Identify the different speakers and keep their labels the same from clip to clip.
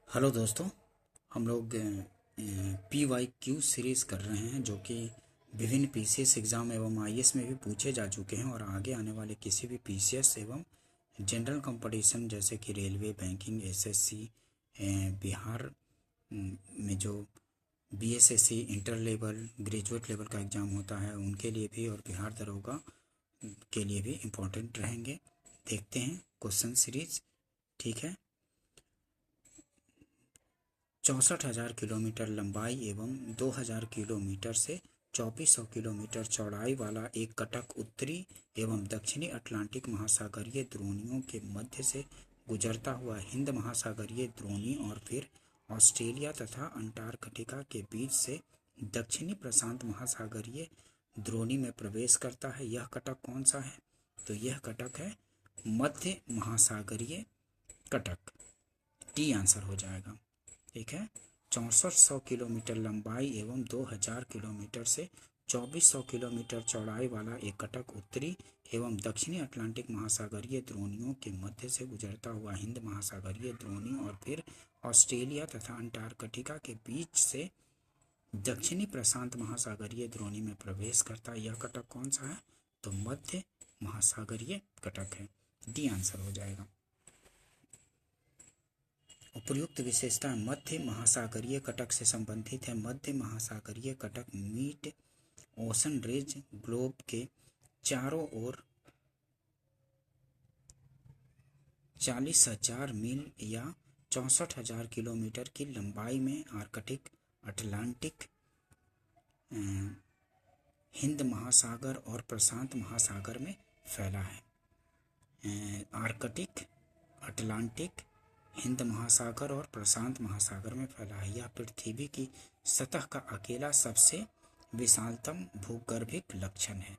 Speaker 1: Hello दोस्तों। हम लोग PYQ सीरीज़ कर रहे हैं जो कि विभिन्न PCS एग्ज़ाम एवं IAS में भी पूछे जा चुके हैं और आगे आने वाले किसी भी PCS एवं जनरल कंपटीशन जैसे कि रेलवे, बैंकिंग, SSC, बिहार में जो BSSC inter level, graduate level का एग्ज़ाम होता है उनके लिए भी और बिहार दरोगा के लिए भी इम्पोर्टेंट रहेंगे। देखते हैं क्वेश्चन सीरीज। ठीक है। 64,000 किलोमीटर लंबाई एवं 2,000 किलोमीटर से 2,400 किलोमीटर चौड़ाई वाला एक कटक उत्तरी एवं दक्षिणी अटलांटिक महासागरीय द्रोणियों के मध्य से गुजरता हुआ हिंद महासागरीय द्रोणी और फिर ऑस्ट्रेलिया तथा अंटार्कटिका के बीच से दक्षिणी प्रशांत महासागरीय द्रोणी में प्रवेश करता है। यह कटक कौन सा है? तो यह कटक है मध्य महासागरीय कटक। डी आंसर हो जाएगा। ठीक है। 6400 किलोमीटर लंबाई एवं 2000 किलोमीटर से 2400 किलोमीटर चौड़ाई वाला एक कटक उत्तरी एवं दक्षिणी अटलांटिक महासागरीय द्रोणियों के मध्य से गुजरता हुआ हिंद महासागरीय द्रोणी और फिर ऑस्ट्रेलिया तथा अंटार्कटिका के बीच से दक्षिणी प्रशांत महासागरीय द्रोणी में प्रवेश करता है। यह कटक कौन सा है? तो मध्य महासागरीय कटक है। डी आंसर हो जाएगा। उपर्युक्त विशेषता मध्य महासागरीय कटक से संबंधित है। मध्य महासागरीय कटक मिड ओशन रिज ग्लोब के चारों ओर 40,000 मील या 64,000 किलोमीटर की लंबाई में आर्कटिक, अटलांटिक, हिंद महासागर और प्रशांत महासागर में फैला है। आर्कटिक, अटलांटिक, हिंद महासागर और प्रशांत महासागर में फैला है। यह पृथ्वी की सतह का अकेला सबसे विशालतम भूगर्भिक लक्षण है।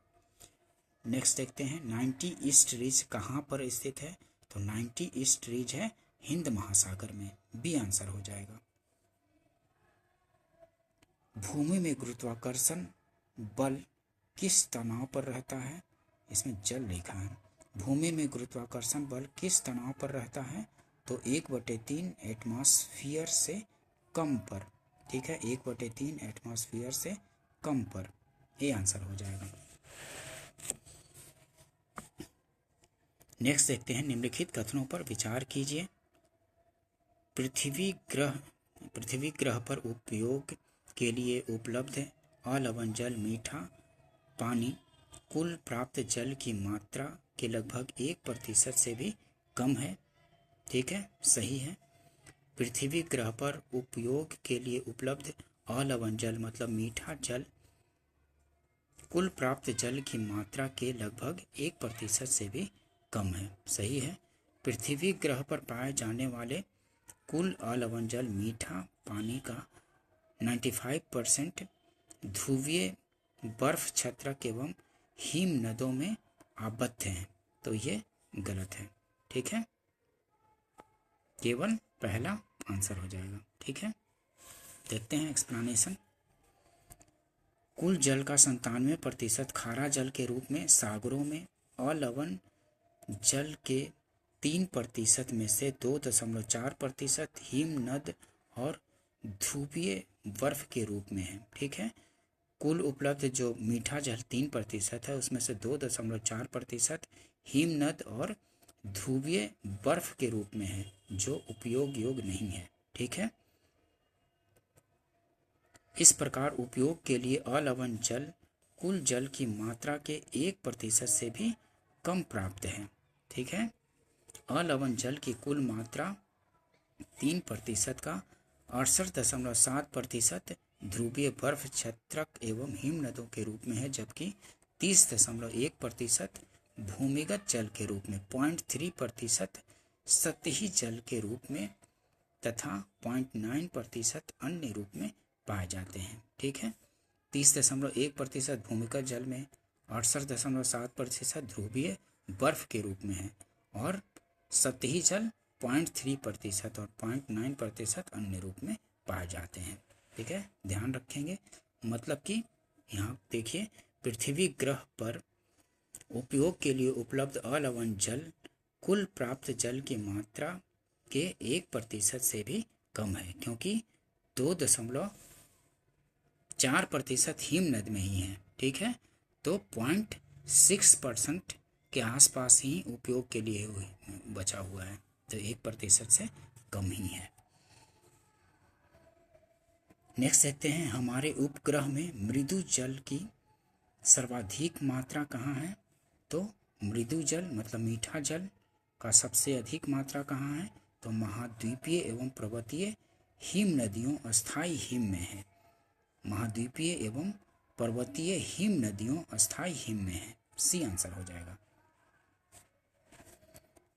Speaker 1: नेक्स्ट देखते हैं 90 ईस्ट रिज कहाँ पर स्थित है? तो 90 ईस्ट रिज है हिंद महासागर में। बी आंसर हो जाएगा। भूमि में गुरुत्वाकर्षण बल किस तनाव पर रहता है? इसमें जल लिखा है। भूमि में गुरुत्वाकर्षण बल किस तनाव पर रहता है? तो 1/3 एटमॉस्फेयर से कम पर। ठीक है, 1/3 एटमॉस्फेयर से कम पर। ये आंसर हो जाएगा। नेक्स्ट देखते हैं निम्नलिखित कथनों पर विचार कीजिए। पृथ्वी ग्रह पर उपयोग के लिए उपलब्ध अलवण जल, मीठा पानी कुल प्राप्त जल की मात्रा के लगभग 1% से भी कम है। ठीक है, सही है। पृथ्वी ग्रह पर उपयोग के लिए उपलब्ध अलवण जल मतलब मीठा जल कुल प्राप्त जल की मात्रा के लगभग 1% से भी कम है। सही है। पृथ्वी ग्रह पर पाए जाने वाले कुल अलवण जल मीठा पानी का 95% ध्रुवीय बर्फ छत्रक एवं हिम नदों में आबद्ध हैं। तो ये गलत है। ठीक है, केवल पहला आंसर हो जाएगा। ठीक है, देखते हैं एक्सप्लेनेशन। कुल जल का 97% खारा जल के रूप में सागरों में, अलवण जल के 3% में से 2.4% हिम नद और ध्रुवीय बर्फ के रूप में है। ठीक है, कुल उपलब्ध जो मीठा जल 3% है उसमें से 2.4% हिमनद और ध्रुवीय बर्फ के रूप में है जो उपयोग योग्य नहीं है। ठीक है, इस प्रकार उपयोग के लिए अलवण जल कुल जल की मात्रा के 1% से भी कम प्राप्त है। ठीक है, अलवण जल की कुल मात्रा 3% का 68.7% ध्रुवीय बर्फ छत्रक एवं हिमनदों के रूप में है, जबकि 30.1% भूमिगत जल के रूप में, 0.3% सतही जल के रूप में तथा 0.9% अन्य रूप में पाए जाते हैं। ठीक है, 30.1% भूमिगत जल में, 68.7% ध्रुवीय बर्फ के रूप में है और सतही जल 0.3% और 0.9% अन्य रूप में पाए जाते हैं। ठीक है, ध्यान रखेंगे। मतलब कि यहाँ देखिए, पृथ्वी ग्रह पर उपयोग के लिए उपलब्ध अलवण जल कुल प्राप्त जल की मात्रा के 1% से भी कम है, क्योंकि 2.4% हिमनद में ही है। ठीक है, तो 0.6% के आसपास ही उपयोग के लिए बचा हुआ है, तो 1% से कम ही है। नेक्स्ट देखते हैं, हमारे उपग्रह में मृदु जल की सर्वाधिक मात्रा कहाँ है? तो मृदु जल मतलब मीठा जल का सबसे अधिक मात्रा कहाँ है? तो महाद्वीपीय एवं पर्वतीय हिम नदियों अस्थायी हिम में है। महाद्वीपीय एवं पर्वतीय हिम नदियों अस्थायी हिम में है। सी आंसर हो जाएगा।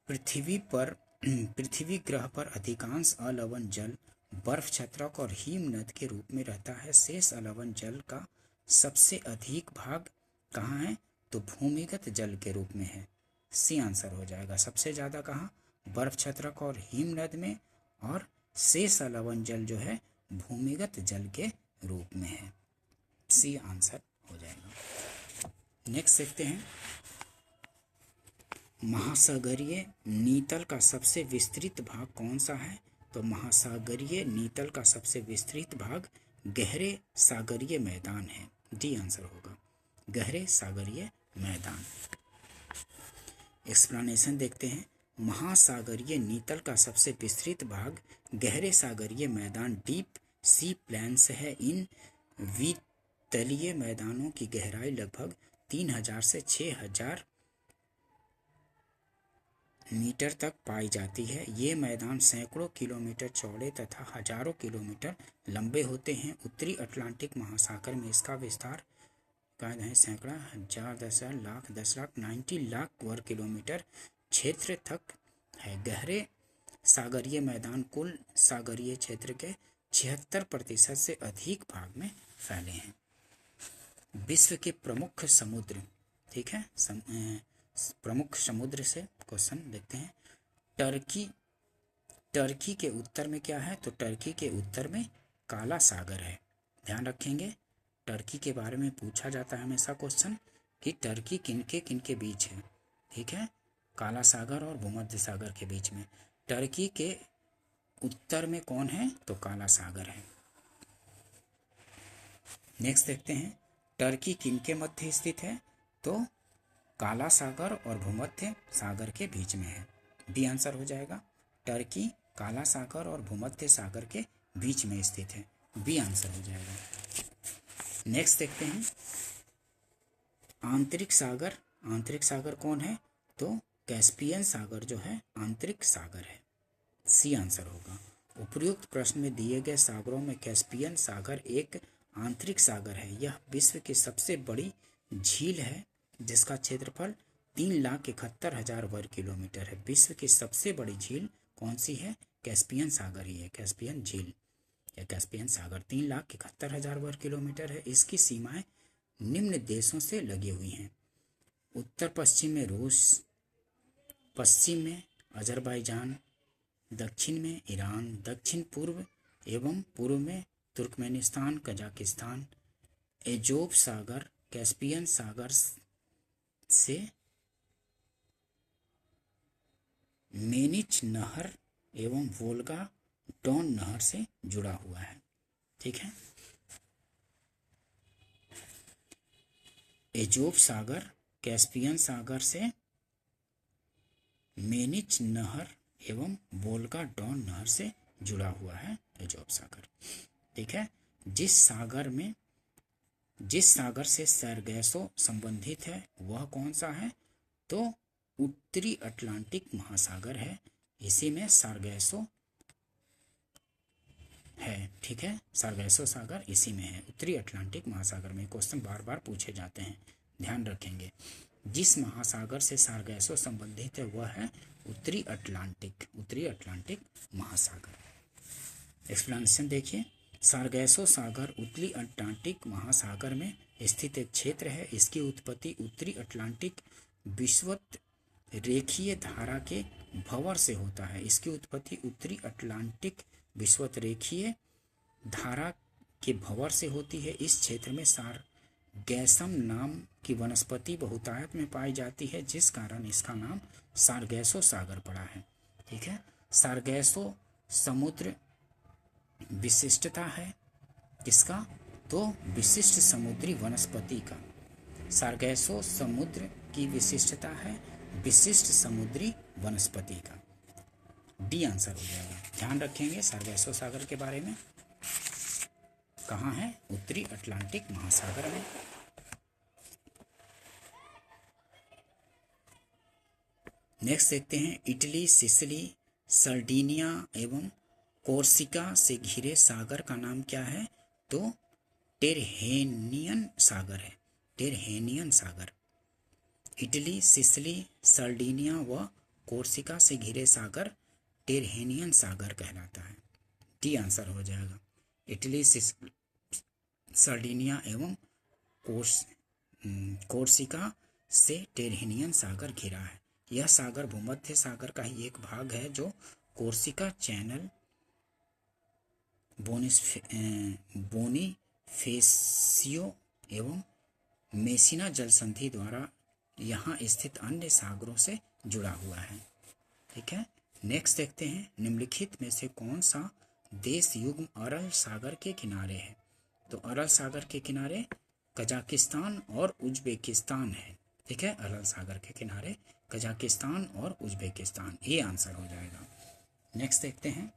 Speaker 1: पृथ्वी ग्रह पर अधिकांश अलवण जल बर्फ छत्रक और हिम नद के रूप में रहता है। शेष अलवण जल का सबसे अधिक भाग कहाँ है? तो भूमिगत जल के रूप में है। सी आंसर हो जाएगा। सबसे ज़्यादा कहाँ? बर्फ छत्रक और हिम नद में, और शेष अलवण जल जो है भूमिगत जल के रूप में है। सी आंसर हो जाएगा। नेक्स्ट देखते हैं, महासागरीय नीतल का सबसे विस्तृत भाग कौन सा है? तो महासागरीय नीतल का सबसे विस्तृत भाग गहरे सागरीय मैदान है। डी आंसर होगा, गहरे सागरीय मैदान। एक्सप्लेनेशन देखते हैं, महासागरीय नीतल का सबसे विस्तृत भाग गहरे सागरीय मैदान डीप सी प्लेन्स है। इन वितलीय मैदानों की गहराई लगभग 3000 से 6000 मीटर तक पाई जाती है। ये मैदान सैकड़ों किलोमीटर चौड़े तथा हजारों किलोमीटर लंबे होते हैं। उत्तरी अटलांटिक महासागर में इसका विस्तार कहा है सैकड़ा, हजार, 10,000, लाख, 10 लाख, 90 लाख वर्ग किलोमीटर क्षेत्र तक है। गहरे सागरीय मैदान कुल सागरीय क्षेत्र के 76% से अधिक भाग में फैले हैं। विश्व के प्रमुख समुद्र, ठीक है, प्रमुख समुद्र से क्वेश्चन देखते हैं। टर्की के उत्तर में क्या है? तो टर्की के उत्तर में काला सागर है। ध्यान रखेंगे, टर्की के बारे में पूछा जाता है हमेशा क्वेश्चन कि टर्की किनके बीच है। ठीक है, काला सागर और भूमध्य सागर के बीच में। टर्की के उत्तर में कौन है? तो काला सागर है। नेक्स्ट देखते हैं, टर्की किनके मध्य स्थित है? तो काला सागर और भूमध्य सागर के बीच में है। बी आंसर हो जाएगा। टर्की काला सागर और भूमध्य सागर के बीच में स्थित है। बी आंसर हो जाएगा। नेक्स्ट देखते हैं, आंतरिक सागर कौन है? तो कैस्पियन सागर जो है आंतरिक सागर है। सी आंसर होगा। उपयुक्त प्रश्न में दिए गए सागरों में कैस्पियन सागर एक आंतरिक सागर है। यह विश्व की सबसे बड़ी झील है जिसका क्षेत्रफल 3,71,000 वर्ग किलोमीटर है। विश्व की सबसे बड़ी झील कौन सी है? कैस्पियन सागर ही है। कैस्पियन झील या कैस्पियन सागर 3,71,000 वर्ग किलोमीटर है। इसकी सीमाएं निम्न देशों से लगी हुई हैं। उत्तर पश्चिम में रूस, पश्चिम में अजरबैजान, दक्षिण में ईरान, दक्षिण पूर्व एवं पूर्व में तुर्कमेनिस्तान, कजाकिस्तान। एजोब सागर कैस्पियन सागर से मेनिच नहर एवं वोल्गा डॉन नहर से जुड़ा हुआ है। ठीक है, एजोब सागर कैस्पियन सागर से मेनिच नहर एवं वोल्गा डॉन नहर से जुड़ा हुआ है एजोब सागर। ठीक है, जिस सागर से सरगैसो संबंधित है वह कौन सा है? तो उत्तरी अटलांटिक महासागर है। इसी में सारगैसो है। ठीक है, सारगैसो सागर इसी में है, उत्तरी अटलांटिक महासागर में। क्वेश्चन बार बार पूछे जाते हैं, ध्यान रखेंगे। जिस महासागर से सारगैसो संबंधित है वह है उत्तरी अटलांटिक महासागर। एक्सप्लेनेशन देखिए, सारगैसो सागर उत्तरी अटलांटिक महासागर में स्थित एक क्षेत्र है। इसकी उत्पत्ति उत्तरी अटलांटिक विषुवत रेखीय धारा के भंवर से होता है। इसकी उत्पत्ति उत्तरी अटलांटिक विषुवत रेखीय धारा के भंवर से होती है। इस क्षेत्र में सारगैसम नाम की वनस्पति बहुतायत में पाई जाती है, जिस कारण इसका नाम सारगैसो सागर पड़ा है। ठीक है, सारगैसो समुद्र विशिष्टता है किसका? तो विशिष्ट समुद्री वनस्पति का। सार्गैसो समुद्र की विशिष्टता है विशिष्ट समुद्री वनस्पति का। डी आंसर हो जाएगा। ध्यान रखेंगे सार्गैसो सागर के बारे में। कहाँ है? उत्तरी अटलांटिक महासागर में। नेक्स्ट देखते हैं, इटली, सिसिली, सर्डिनिया एवं कोर्सिका से घिरे सागर का नाम क्या है? तो टेरहेनियन सागर है। टेरहेनियन सागर। इटली, सिसिली, सर्डिनिया व कोर्सिका से घिरे सागर टेरहेनियन सागर कहलाता है। डी आंसर हो जाएगा। इटली, सर्डिनिया एवं कोर्सिका से टेरहेनियन सागर घिरा है। यह सागर भूमध्य सागर का ही एक भाग है जो कोर्सिका चैनल, बोनिफेसियो एवं मेसिना जल संधि द्वारा यहाँ स्थित अन्य सागरों से जुड़ा हुआ है। ठीक है। नेक्स्ट देखते हैं, निम्नलिखित में से कौन सा देश युग्म अरल सागर के किनारे है? तो अरल सागर के किनारे कजाकिस्तान और उज्बेकिस्तान है। ठीक है, अरल सागर के किनारे कजाकिस्तान और उज्बेकिस्तान, ये आंसर हो जाएगा। नेक्स्ट देखते हैं,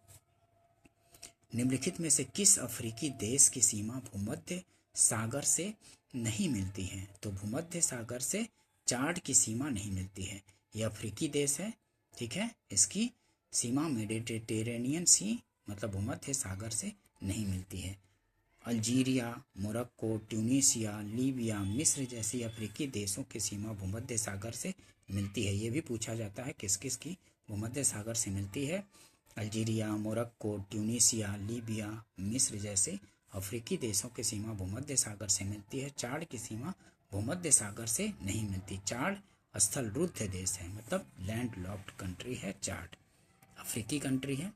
Speaker 1: निम्नलिखित में से किस अफ्रीकी देश की सीमा भूमध्य सागर से नहीं मिलती है? तो भूमध्य सागर से चाड की सीमा नहीं मिलती है। यह अफ्रीकी देश है। ठीक है, इसकी सीमा मेडिटेरेनियन सी मतलब भूमध्य सागर से नहीं मिलती है। अल्जीरिया, मोरक्को, ट्यूनीशिया, लीबिया, मिस्र जैसी अफ्रीकी देशों की सीमा भूमध्य सागर से मिलती है। ये भी पूछा जाता है किस किस की भूमध्य सागर से मिलती है। अल्जीरिया, मोरक्को, ट्यूनीशिया, लीबिया, मिस्र जैसे अफ्रीकी देशों की सीमा भूमध्य सागर से मिलती है। चाड की सीमा भूमध्य सागर से नहीं मिलती। चाड स्थल रुद्ध देश है, मतलब लैंड लॉक्ड कंट्री है चाड, अफ्रीकी कंट्री है।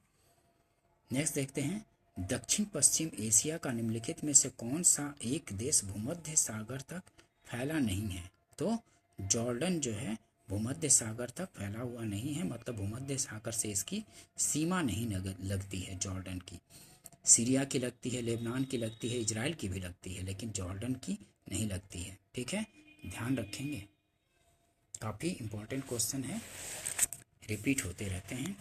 Speaker 1: नेक्स्ट देखते हैं, दक्षिण पश्चिम एशिया का निम्नलिखित में से कौन सा एक देश भूमध्य सागर तक फैला नहीं है? तो जॉर्डन जो है भूमध्य सागर तक फैला हुआ नहीं है, मतलब भूमध्य सागर से इसकी सीमा नहीं लगती है। जॉर्डन की, सीरिया की लगती है, लेबनान की लगती है, इजराइल की भी लगती है, लेकिन जॉर्डन की नहीं लगती है। ठीक है, ध्यान रखेंगे, काफ़ी इंपॉर्टेंट क्वेश्चन है, रिपीट होते रहते हैं।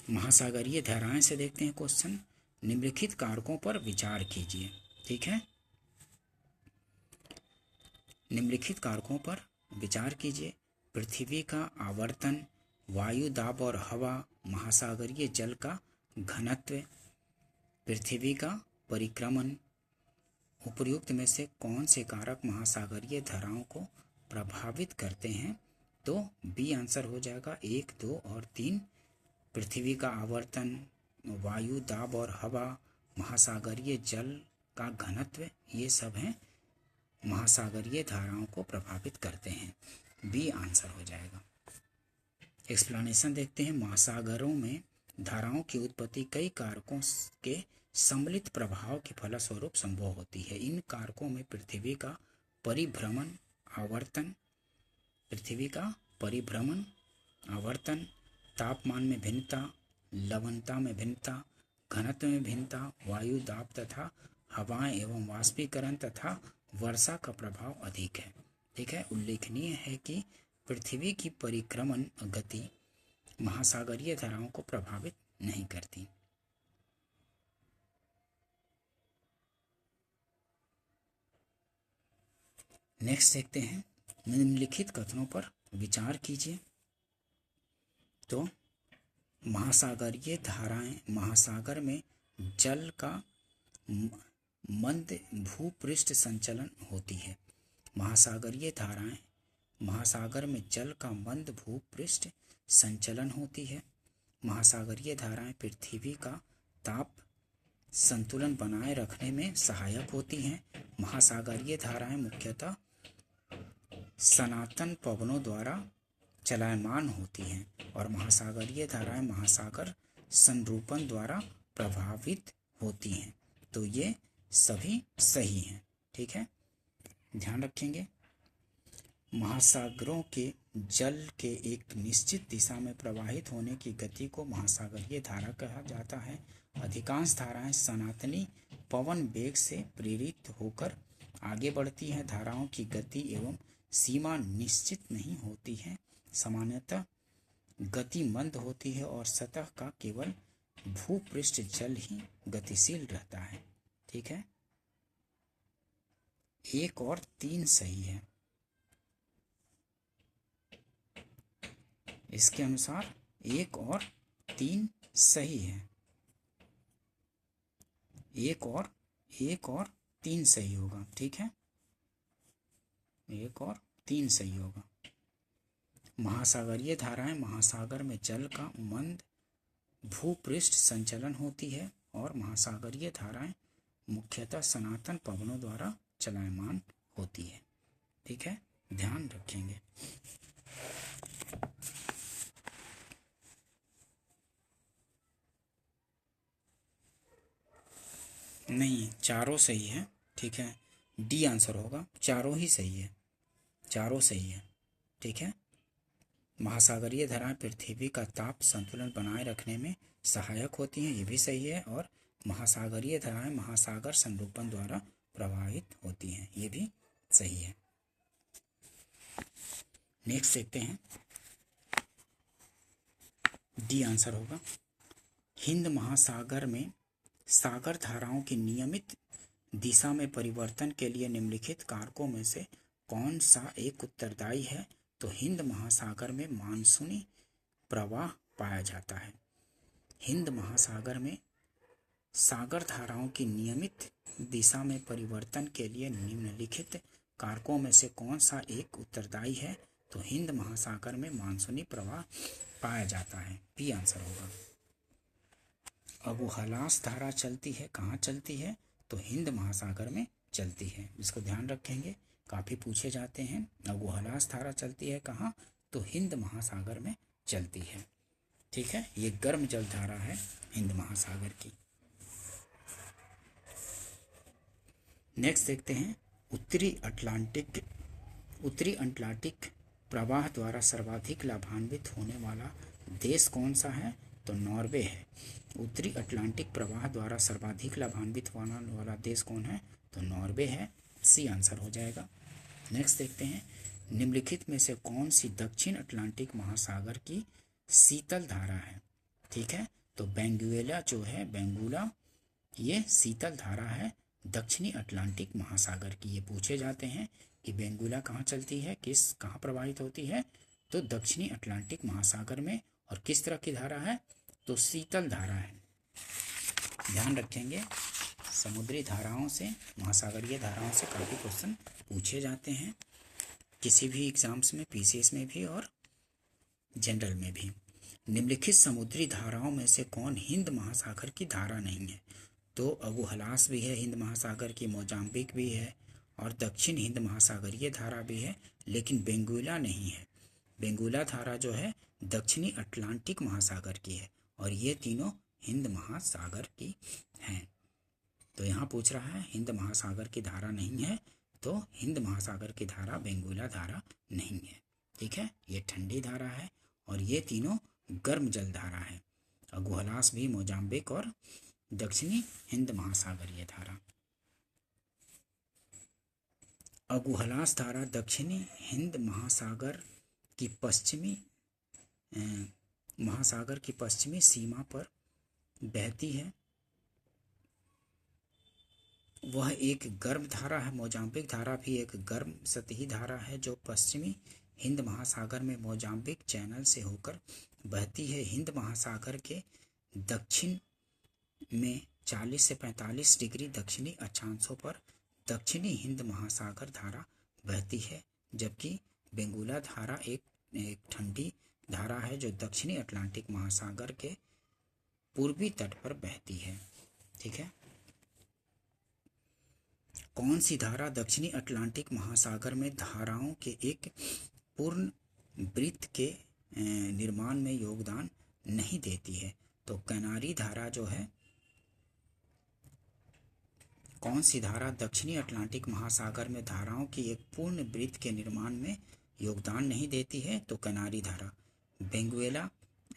Speaker 1: महासागरीय धाराएं से देखते हैं क्वेश्चन। निम्नलिखित कारकों पर विचार कीजिए। ठीक है, निम्नलिखित कारकों पर विचार कीजिए। पृथ्वी का आवर्तन, वायु दाब और हवा, महासागरीय जल का घनत्व, पृथ्वी का परिक्रमण। उपर्युक्त में से कौन से कारक महासागरीय धाराओं को प्रभावित करते हैं? तो बी आंसर हो जाएगा। 1, 2 और 3। पृथ्वी का आवर्तन, वायु दाब और हवा, महासागरीय जल का घनत्व, ये सब हैं महासागरीय धाराओं को प्रभावित करते हैं। बी आंसर हो जाएगा। एक्सप्लेनेशन देखते हैं। महासागरों में धाराओं की उत्पत्ति कई कारकों के सम्मिलित प्रभाव के फलस्वरूप संभव होती है। इन कारकों में पृथ्वी का परिभ्रमण, आवर्तन, पृथ्वी का परिभ्रमण, आवर्तन, तापमान में भिन्नता, लवणता में भिन्नता, घनत्व में भिन्नता, वायु दाब तथा हवाएं एवं वाष्पीकरण तथा वर्षा का प्रभाव अधिक है। ठीक है, उल्लेखनीय है कि पृथ्वी की परिक्रमण गति महासागरीय धाराओं को प्रभावित नहीं करती। नेक्स्ट देखते हैं, निम्नलिखित कथनों पर विचार कीजिए। तो महासागरीय धाराएं महासागर में जल का मंद भूपृष्ठ संचलन होती है। महासागरीय धाराएं महासागर में जल का मंद भूपृष्ठ संचलन होती है। महासागरीय धाराएं पृथ्वी का ताप संतुलन बनाए रखने में सहायक होती हैं। महासागरीय धाराएं मुख्यतः सनातन पवनों द्वारा चलायमान होती हैं और महासागरीय धाराएं महासागर संरूपण द्वारा प्रभावित होती हैं। तो ये सभी सही हैं। ठीक है, ध्यान रखेंगे। महासागरों के जल के एक निश्चित दिशा में प्रवाहित होने की गति को महासागरीय धारा कहा जाता है। अधिकांश धाराएं सनातनी पवन वेग से प्रेरित होकर आगे बढ़ती हैं। धाराओं की गति एवं सीमा निश्चित नहीं होती है। सामान्यतः गति मंद होती है और सतह का केवल भूपृष्ठ जल ही गतिशील रहता है। ठीक है, 1 और 3 सही है। इसके अनुसार 1 और 3 सही है। 1 और 3 सही होगा। ठीक है, 1 और 3 सही होगा। महासागरीय धाराएं महासागर में जल का मंद भूपृष्ठ संचलन होती है और महासागरीय धाराएं मुख्यतः सनातन पवनों द्वारा चलायमान होती है। ठीक है, ध्यान रखेंगे। नहीं, चारों सही है। ठीक है, डी आंसर होगा। चारों ही सही है, चारों सही है। ठीक है, महासागरीय धाराएं पृथ्वी का ताप संतुलन बनाए रखने में सहायक होती हैं, ये भी सही है। और महासागरीय धाराएं महासागर संरूपण द्वारा प्रभावित होती हैं, ये भी सही है। नेक्स्ट देखते हैं, डी आंसर होगा। हिंद महासागर में सागर धाराओं की नियमित दिशा में परिवर्तन के लिए निम्नलिखित कारकों में से कौन सा एक उत्तरदायी है? तो हिंद महासागर में मानसूनी प्रवाह पाया जाता है। हिंद महासागर में सागर धाराओं की नियमित दिशा में परिवर्तन के लिए निम्नलिखित कारकों में से कौन सा एक उत्तरदायी है? तो हिंद महासागर में मानसूनी प्रवाह पाया जाता है, बी आंसर होगा। अबुहलास धारा चलती है, कहाँ चलती है? तो हिंद महासागर में चलती है। इसको ध्यान रखेंगे, काफ़ी पूछे जाते हैं। अबुहलास धारा चलती है कहाँ? तो हिंद महासागर में चलती है। ठीक है, ये गर्म जल धारा है हिंद महासागर की। नेक्स्ट देखते हैं, उत्तरी अटलांटिक प्रवाह द्वारा सर्वाधिक लाभान्वित होने वाला देश कौन सा है? तो नॉर्वे है। उत्तरी अटलांटिक प्रवाह द्वारा सर्वाधिक लाभान्वित होने वाला देश कौन है? तो नॉर्वे है, सी आंसर हो जाएगा। नेक्स्ट देखते हैं, निम्नलिखित में से कौन सी दक्षिण अटलांटिक महासागर की शीतल धारा है? ठीक है, तो बेंगुएला जो है, बेंगुला, ये शीतल धारा है दक्षिणी अटलांटिक महासागर की। ये पूछे जाते हैं कि बेंगुला कहाँ चलती है, कहाँ प्रवाहित होती है? तो दक्षिणी अटलांटिक महासागर में। और किस तरह की धारा है? तो शीतल धारा है। ध्यान रखेंगे, समुद्री धाराओं से, महासागरीय धाराओं से काफ़ी क्वेश्चन पूछे जाते हैं, किसी भी एग्जाम्स में, पीसीएस में भी और जनरल में भी। निम्नलिखित समुद्री धाराओं में से कौन हिंद महासागर की धारा नहीं है? तो अबुहलास भी है हिंद महासागर की, मोजाम्बिक भी है और दक्षिण हिंद महासागरीय धारा भी है, लेकिन बेंगुला नहीं है। बेंगुला धारा जो है दक्षिणी अटलांटिक महासागर की है और ये तीनों हिंद महासागर की हैं। तो यहाँ पूछ रहा है हिंद महासागर की धारा नहीं है, तो हिंद महासागर की धारा बेंगुला धारा नहीं है। ठीक है, ये ठंडी धारा है और ये तीनों गर्म जल धारा है। अबुहलास भी मोजाम्बिक और दक्षिणी हिंद महासागरीय धारा। अबुहलास धारा दक्षिणी हिंद महासागर की पश्चिमी सीमा पर बहती है। वह एक गर्म धारा है। मोजाम्बिक धारा भी एक गर्म सतही धारा है जो पश्चिमी हिंद महासागर में मोजाम्बिक चैनल से होकर बहती है। हिंद महासागर के दक्षिण में 40 से 45 डिग्री दक्षिणी अक्षांशों पर दक्षिणी हिंद महासागर धारा बहती है, जबकि बेंगुला धारा एक ठंडी धारा है जो दक्षिणी अटलांटिक महासागर के पूर्वी तट पर बहती है। ठीक है, कौन सी धारा दक्षिणी अटलांटिक महासागर में धाराओं के एक पूर्ण वृत्त के निर्माण में योगदान नहीं देती है? तो कैनारी धारा जो है, कौन सी धारा दक्षिणी अटलांटिक महासागर में धाराओं की एक पूर्ण वृत्त के निर्माण में योगदान नहीं देती है तो कनारी धारा बेंगुएला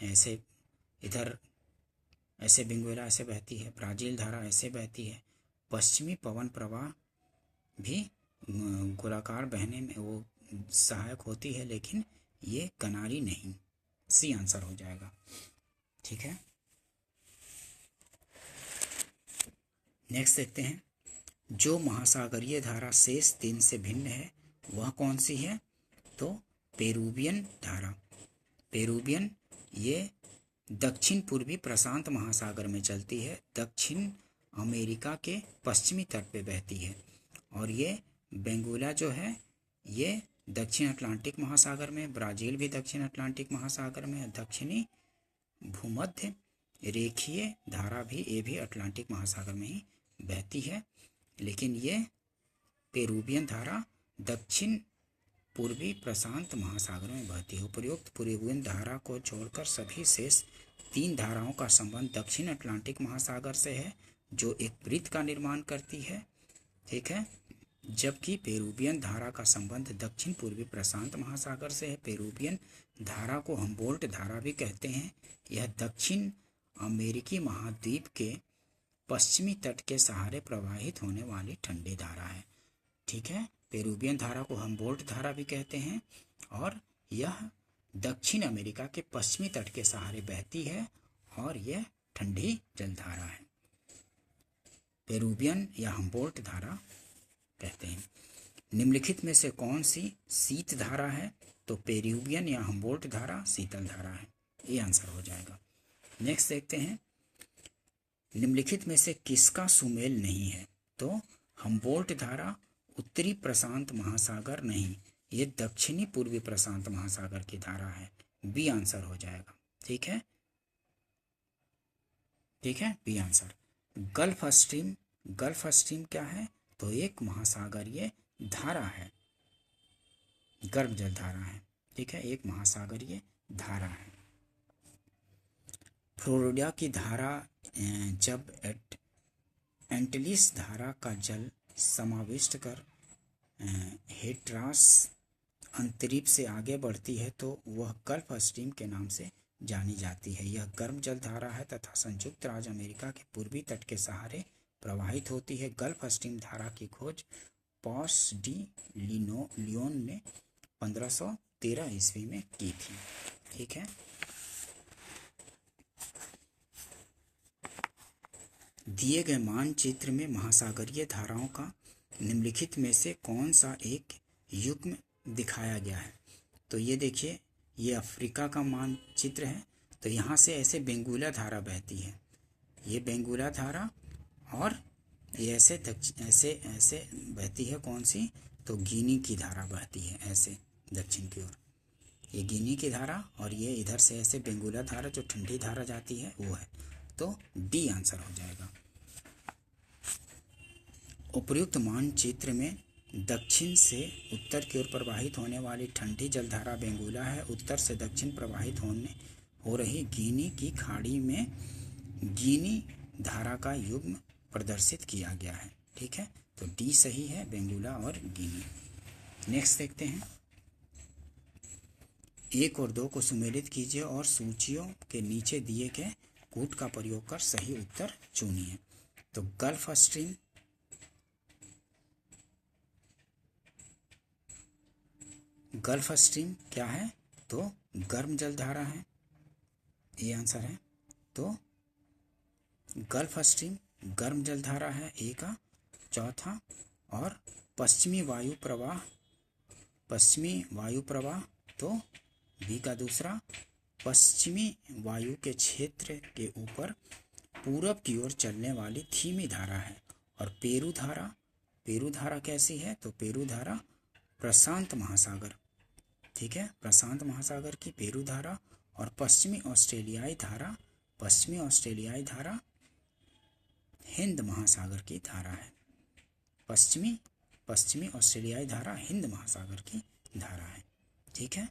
Speaker 1: ऐसे इधर ऐसे बेंगुएला ऐसे बहती है, ब्राज़ील धारा ऐसे बहती है। पश्चिमी पवन प्रवाह भी गोलाकार बहने में वो सहायक होती है, लेकिन ये कनारी नहीं। सी आंसर हो जाएगा। ठीक है, नेक्स्ट देखते हैं। जो महासागरीय धारा शेष तीन से भिन्न है वह कौन सी है? तो पेरुवियन धारा। पेरुवियन ये दक्षिण पूर्वी प्रशांत महासागर में चलती है, दक्षिण अमेरिका के पश्चिमी तट पे बहती है। और ये बेंगुएला जो है ये दक्षिण अटलांटिक महासागर में, ब्राज़ील भी दक्षिण अटलांटिक महासागर में, दक्षिणी भूमध्य रेखीय धारा भी ये भी अटलांटिक महासागर में ही बहती है, लेकिन ये पेरुवियन धारा दक्षिण पूर्वी प्रशांत महासागर में बहती है। उपयुक्त पेरुवियन धारा को छोड़कर सभी शेष तीन धाराओं का संबंध दक्षिण अटलांटिक महासागर से है, जो एक वृत्त का निर्माण करती है। ठीक है, जबकि पेरुवियन धारा का संबंध दक्षिण पूर्वी प्रशांत महासागर से है। पेरुवियन धारा को हम्बोल्ट धारा भी कहते हैं। यह दक्षिण अमेरिकी महाद्वीप के पश्चिमी तट के सहारे प्रवाहित होने वाली ठंडी धारा है। ठीक है, पेरुवियन धारा को हम्बोल्ट धारा भी कहते हैं और यह दक्षिण अमेरिका के पश्चिमी तट के सहारे बहती है और यह ठंडी जलधारा है। पेरुवियन या हम्बोल्ट धारा कहते हैं। निम्नलिखित में से कौन सी शीत धारा है? तो पेरुवियन या हम्बोल्ट धारा शीतल धारा है। ये आंसर हो जाएगा। नेक्स्ट देखते हैं। निम्नलिखित में से किसका सुमेल नहीं है? तो हम्बोल्ट धारा उत्तरी प्रशांत महासागर नहीं, ये दक्षिणी पूर्वी प्रशांत महासागर की धारा है। बी आंसर हो जाएगा। ठीक है, ठीक है, B answer. Gulf Stream, Gulf Stream क्या है? तो एक महासागरीय धारा है, गर्म जल धारा है। ठीक है, एक महासागरीय धारा है। फ्लोरिडा की धारा जब एंटिलिस धारा का जल समाविष्ट कर हेट्रास अंतरिक्ष से आगे बढ़ती है तो वह गल्फ स्ट्रीम के नाम से जानी जाती है। यह गर्म जल धारा है तथा संयुक्त राज्य अमेरिका के पूर्वी तट के सहारे प्रवाहित होती है। गल्फ स्ट्रीम धारा की खोज पॉस डी लियोन ने 1513 ईस्वी में की थी। ठीक है, दिए गए मानचित्र में महासागरीय धाराओं का निम्नलिखित में से कौन सा एक युग्म दिखाया गया है? तो ये देखिए, ये अफ्रीका का मानचित्र है। तो यहाँ से ऐसे बेंगुएला धारा बहती है, ये बेंगुएला धारा, और ये ऐसे ऐसे बहती है। कौन सी? तो गिनी की धारा बहती है ऐसे दक्षिण की ओर, ये गिनी की धारा, और ये इधर से ऐसे बेंगुएला धारा जो ठंडी धारा जाती है वो है। तो डी आंसर हो जाएगा। उपर्युक्त मानचित्र में दक्षिण से उत्तर की ओर प्रवाहित होने वाली ठंडी जलधारा बेंगुएला है। उत्तर से दक्षिण प्रवाहित हो रही गिनी की खाड़ी में गिनी धारा का युग्म प्रदर्शित किया गया है। ठीक है, तो डी सही है, बेंगुएला और गिनी। नेक्स्ट देखते हैं। 1 और 2 को सुमेलित कीजिए और सूचियों के नीचे दिए गए कूट का प्रयोग कर सही उत्तर चुनिए। तो गल्फ स्ट्रीम, गल्फ स्ट्रीम क्या है? तो गर्म जलधारा है, ये आंसर है। तो गल्फ स्ट्रीम गर्म जलधारा है, ए का। चौथा, और पश्चिमी वायु प्रवाह तो बी का दूसरा। पश्चिमी वायु के क्षेत्र के ऊपर पूरब की ओर चलने वाली धीमी धारा है। और पेरू धारा कैसी है? तो पेरू धारा प्रशांत महासागर, ठीक है, प्रशांत महासागर की पेरू धारा। और पश्चिमी ऑस्ट्रेलियाई धारा हिंद महासागर की धारा है। पश्चिमी ऑस्ट्रेलियाई धारा हिंद महासागर की धारा है। ठीक है,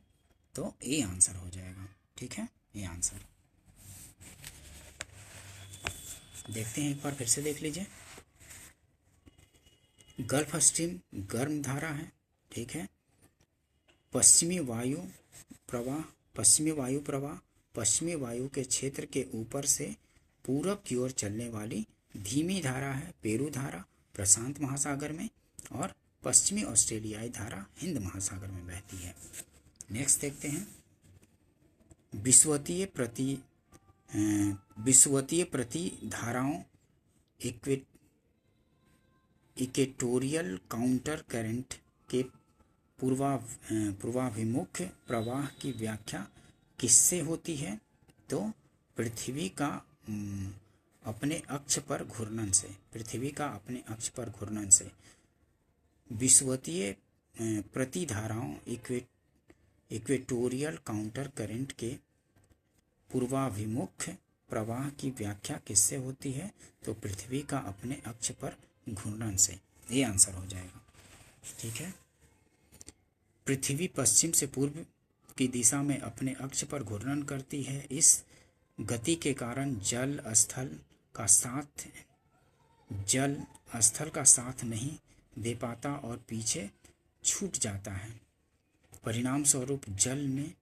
Speaker 1: तो ए आंसर हो जाएगा। ठीक है, ये आंसर। देखते हैं, एक बार फिर से देख लीजिए। गल्फ स्ट्रीम गर्म धारा है, ठीक है। पश्चिमी वायु प्रवाह पश्चिमी वायु के क्षेत्र के ऊपर से पूरब की ओर चलने वाली धीमी धारा है पेरू धारा प्रशांत महासागर में, और पश्चिमी ऑस्ट्रेलियाई धारा हिंद महासागर में बहती है। नेक्स्ट देखते हैं विषुवतीय प्रति धाराओं इक्वेटोरियल काउंटर करंट के पूर्वाभिमुख प्रवाह की व्याख्या किससे होती है? तो पृथ्वी का अपने अक्ष पर घूर्णन से। विषुवतीय प्रतिधाराओं इक्वेटोरियल काउंटर करंट के पूर्वाभिमुख प्रवाह की व्याख्या किससे होती है? तो पृथ्वी का अपने अक्ष पर घूर्णन से। ये आंसर हो जाएगा। ठीक है, पृथ्वी पश्चिम से पूर्व की दिशा में अपने अक्ष पर घूर्णन करती है। इस गति के कारण जल स्थल का साथ नहीं दे पाता और पीछे छूट जाता है। परिणाम स्वरूप जल में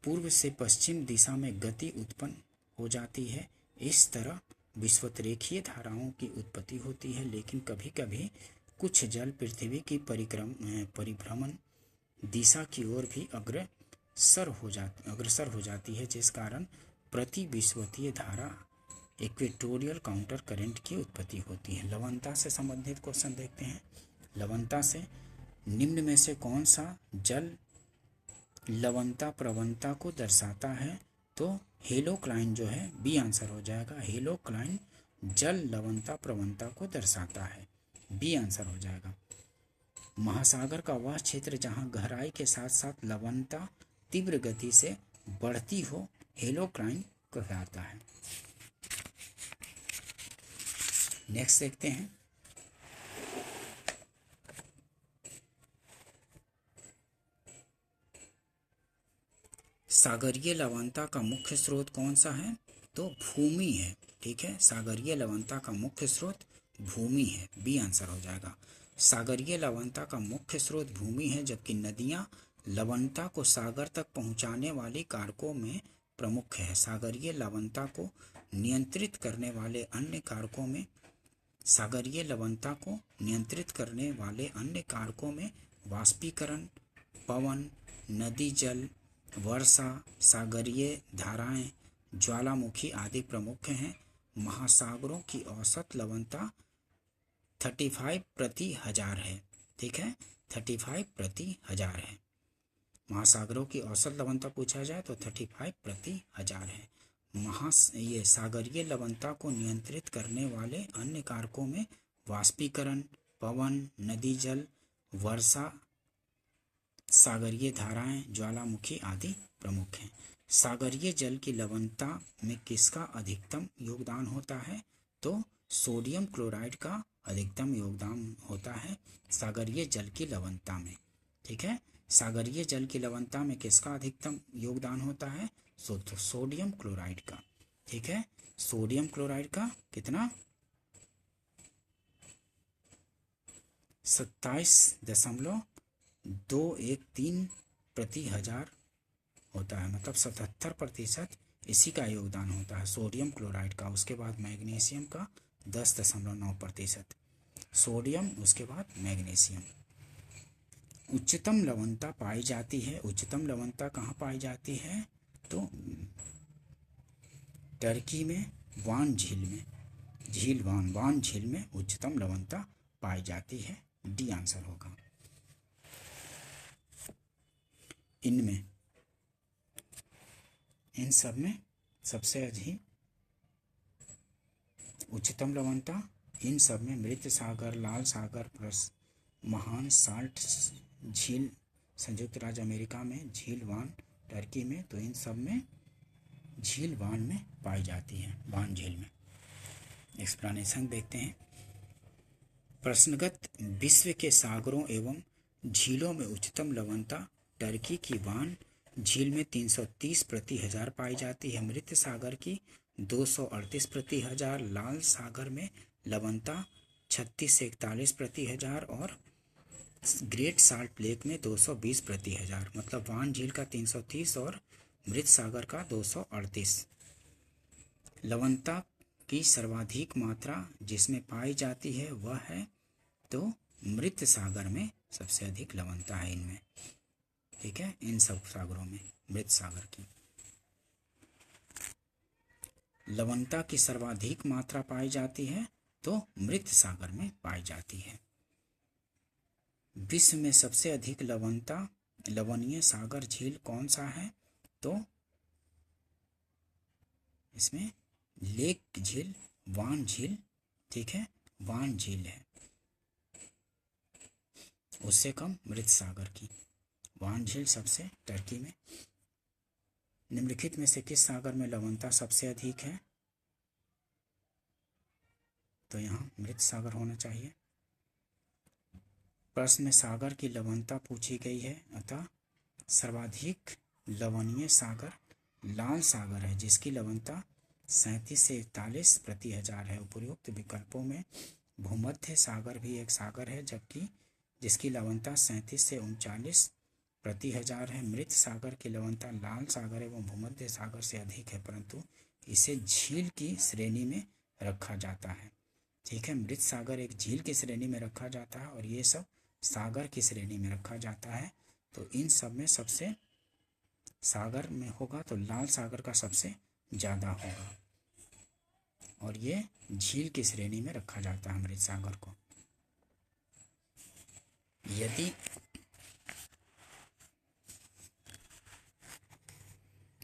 Speaker 1: पूर्व से पश्चिम दिशा में गति उत्पन्न हो जाती है। इस तरह विषुवतरेखीय धाराओं की उत्पत्ति होती है, लेकिन कभी कभी कुछ जल पृथ्वी की परिभ्रमण दिशा की ओर भी अग्रसर हो जाती है, जिस कारण प्रति विषुवतीय धारा इक्वेटोरियल काउंटर करंट की उत्पत्ति होती है। लवणता से संबंधित क्वेश्चन देखते हैं। लवणता से निम्न में से कौन सा जल लवणता प्रवणता को दर्शाता है? तो हेलोक्लाइन जो है बी आंसर हो जाएगा। हेलोक्लाइन जल लवणता प्रवणता को दर्शाता है, बी आंसर हो जाएगा। महासागर का वह क्षेत्र जहां गहराई के साथ साथ लवणता तीव्र गति से बढ़ती हो हेलोक्लाइन कहलाता है। नेक्स्ट देखते हैं सागरीय लवणता का मुख्य स्रोत कौन सा है? तो भूमि है। ठीक है, सागरीय लवणता का मुख्य स्रोत भूमि है, बी आंसर हो जाएगा। सागरीय लवणता का मुख्य स्रोत भूमि है, जबकि नदियां लवणता को सागर तक पहुंचाने वाली कारकों में प्रमुख है। सागरीय लवणता को नियंत्रित करने वाले अन्य कारकों में वाष्पीकरण, पवन, नदी जल, वर्षा, सागरीय धाराएं, ज्वालामुखी आदि प्रमुख हैं। महासागरों की औसत लवणता 35 प्रति हजार है। ठीक है, 35 प्रति हजार है। महासागरों की औसत लवणता पूछा जाए तो 35 प्रति हजार है। ये सागरीय लवणता को नियंत्रित करने वाले अन्य कारकों में वाष्पीकरण, पवन, नदी जल, वर्षा, सागरीय धाराएं, ज्वालामुखी आदि प्रमुख हैं। सागरीय जल की लवणता में किसका अधिकतम योगदान होता है? तो सोडियम क्लोराइड का अधिकतम योगदान होता है सागरीय जल की लवणता में। ठीक है, सागरीय जल की लवणता में किसका अधिकतम योगदान होता है? तो सोडियम क्लोराइड का। ठीक है, सोडियम क्लोराइड का कितना? 27.213 प्रति हजार होता है, मतलब 77% इसी का योगदान होता है सोडियम क्लोराइड का। उसके बाद मैग्नीशियम का 10.9%, सोडियम उसके बाद मैग्नीशियम। उच्चतम लवणता पाई जाती है। उच्चतम लवणता कहाँ पाई जाती है? तो टर्की में वान झील में उच्चतम लवणता पाई जाती है, डी आंसर होगा। इन सब में सबसे अधिक उच्चतम लवणता इन सब में मृत सागर, लाल सागर, महान साल्ट झील संयुक्त राज्य अमेरिका में, झील वान टर्की में, तो इन सब में झील वान में पाई जाती है, वान झील में। एक्सप्लेनेशन देखते हैं। प्रश्नगत विश्व के सागरों एवं झीलों में उच्चतम लवणता टर्की की वान झील में 330 प्रति हजार पाई जाती है। मृत सागर की 238 प्रति हजार, लाल सागर में लवणता 36 से 41 प्रति हजार और ग्रेट साल्ट लेक में 220 प्रति हजार, मतलब वान झील का 330 और मृत सागर का 238। लवणता की सर्वाधिक मात्रा जिसमें पाई जाती है वह है, तो मृत सागर में सबसे अधिक लवणता है इनमें, ठीक है, इन सब सागरों में मृत सागर की लवणता की सर्वाधिक मात्रा पाई जाती है, तो मृत सागर में पाई जाती है। विश्व में सबसे अधिक लवणीय सागर झील कौन सा है, तो इसमें लेक झील, वान झील, ठीक है, वान झील है, उससे कम मृत सागर की वान झील सबसे टर्की में। निम्नलिखित में से किस सागर में लवणता सबसे अधिक है, तो यहाँ मृत सागर होना चाहिए। प्रश्न में सागर की लवणता पूछी गई है, अतः सर्वाधिक लवणीय सागर लाल सागर है जिसकी लवणता 37 से 41 प्रति हजार है। उपयुक्त विकल्पों में भूमध्य सागर भी एक सागर है जबकि जिसकी लवणता 37 से 39 प्रति हजार है। मृत सागर की लवणता लाल सागर एवं भूमध्य सागर से अधिक है, परंतु इसे झील की श्रेणी में रखा जाता है, ठीक है। मृत सागर एक झील की श्रेणी में रखा जाता है और ये सब सागर की श्रेणी में रखा जाता है। तो इन सब में सबसे सागर में होगा तो लाल सागर का सबसे ज़्यादा होगा और ये झील की श्रेणी में रखा जाता है मृत सागर को। यदि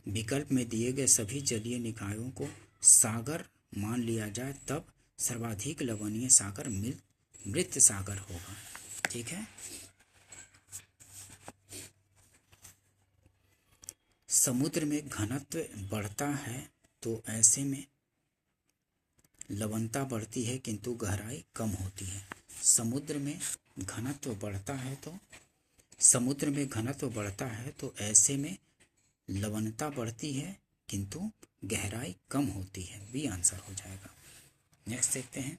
Speaker 1: विकल्प में दिए गए सभी जलीय निकायों को सागर मान लिया जाए तब सर्वाधिक लवणीय सागर मृत सागर होगा, ठीक है। समुद्र में घनत्व बढ़ता है तो ऐसे में लवणता बढ़ती है किंतु गहराई कम होती है। समुद्र में घनत्व बढ़ता है तो ऐसे में लवणता बढ़ती है किंतु गहराई कम होती है। बी आंसर हो जाएगा। नेक्स्ट देखते हैं,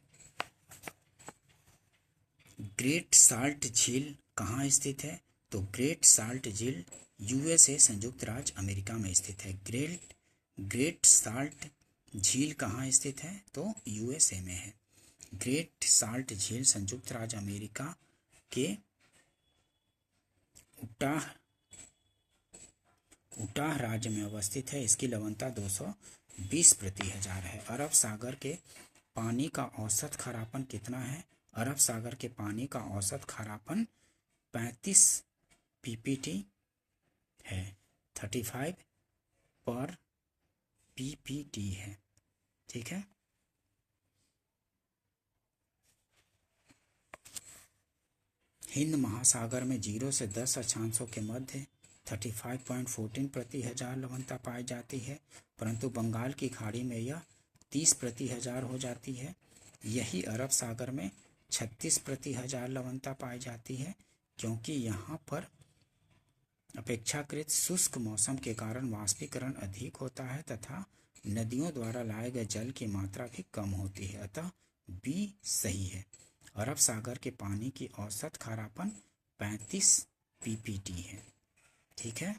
Speaker 1: ग्रेट साल्ट झील कहाँ स्थित है, तो ग्रेट साल्ट झील यूएसए संयुक्त राज्य अमेरिका में स्थित है। ग्रेट साल्ट झील कहाँ स्थित है, तो यूएसए में है। ग्रेट साल्ट झील संयुक्त राज्य अमेरिका के उटाह राज्य में अवस्थित है। इसकी लवणता 220 प्रति हजार है। अरब सागर के पानी का औसत खारापन कितना है, अरब सागर के पानी का औसत खारापन 35 ppt है, 35 पर ppt है, ठीक है। हिंद महासागर में 0 से 10 अक्षांशों के मध्य 35.14 प्रति हजार लवणता पाई जाती है, परंतु बंगाल की खाड़ी में यह 30 प्रति हजार हो जाती है। यही अरब सागर में 36 प्रति हजार लवणता पाई जाती है, क्योंकि यहाँ पर अपेक्षाकृत शुष्क मौसम के कारण वाष्पीकरण अधिक होता है तथा नदियों द्वारा लाए गए जल की मात्रा भी कम होती है, अतः बी सही है। अरब सागर के पानी की औसत खारापन 35 ppt है, ठीक है।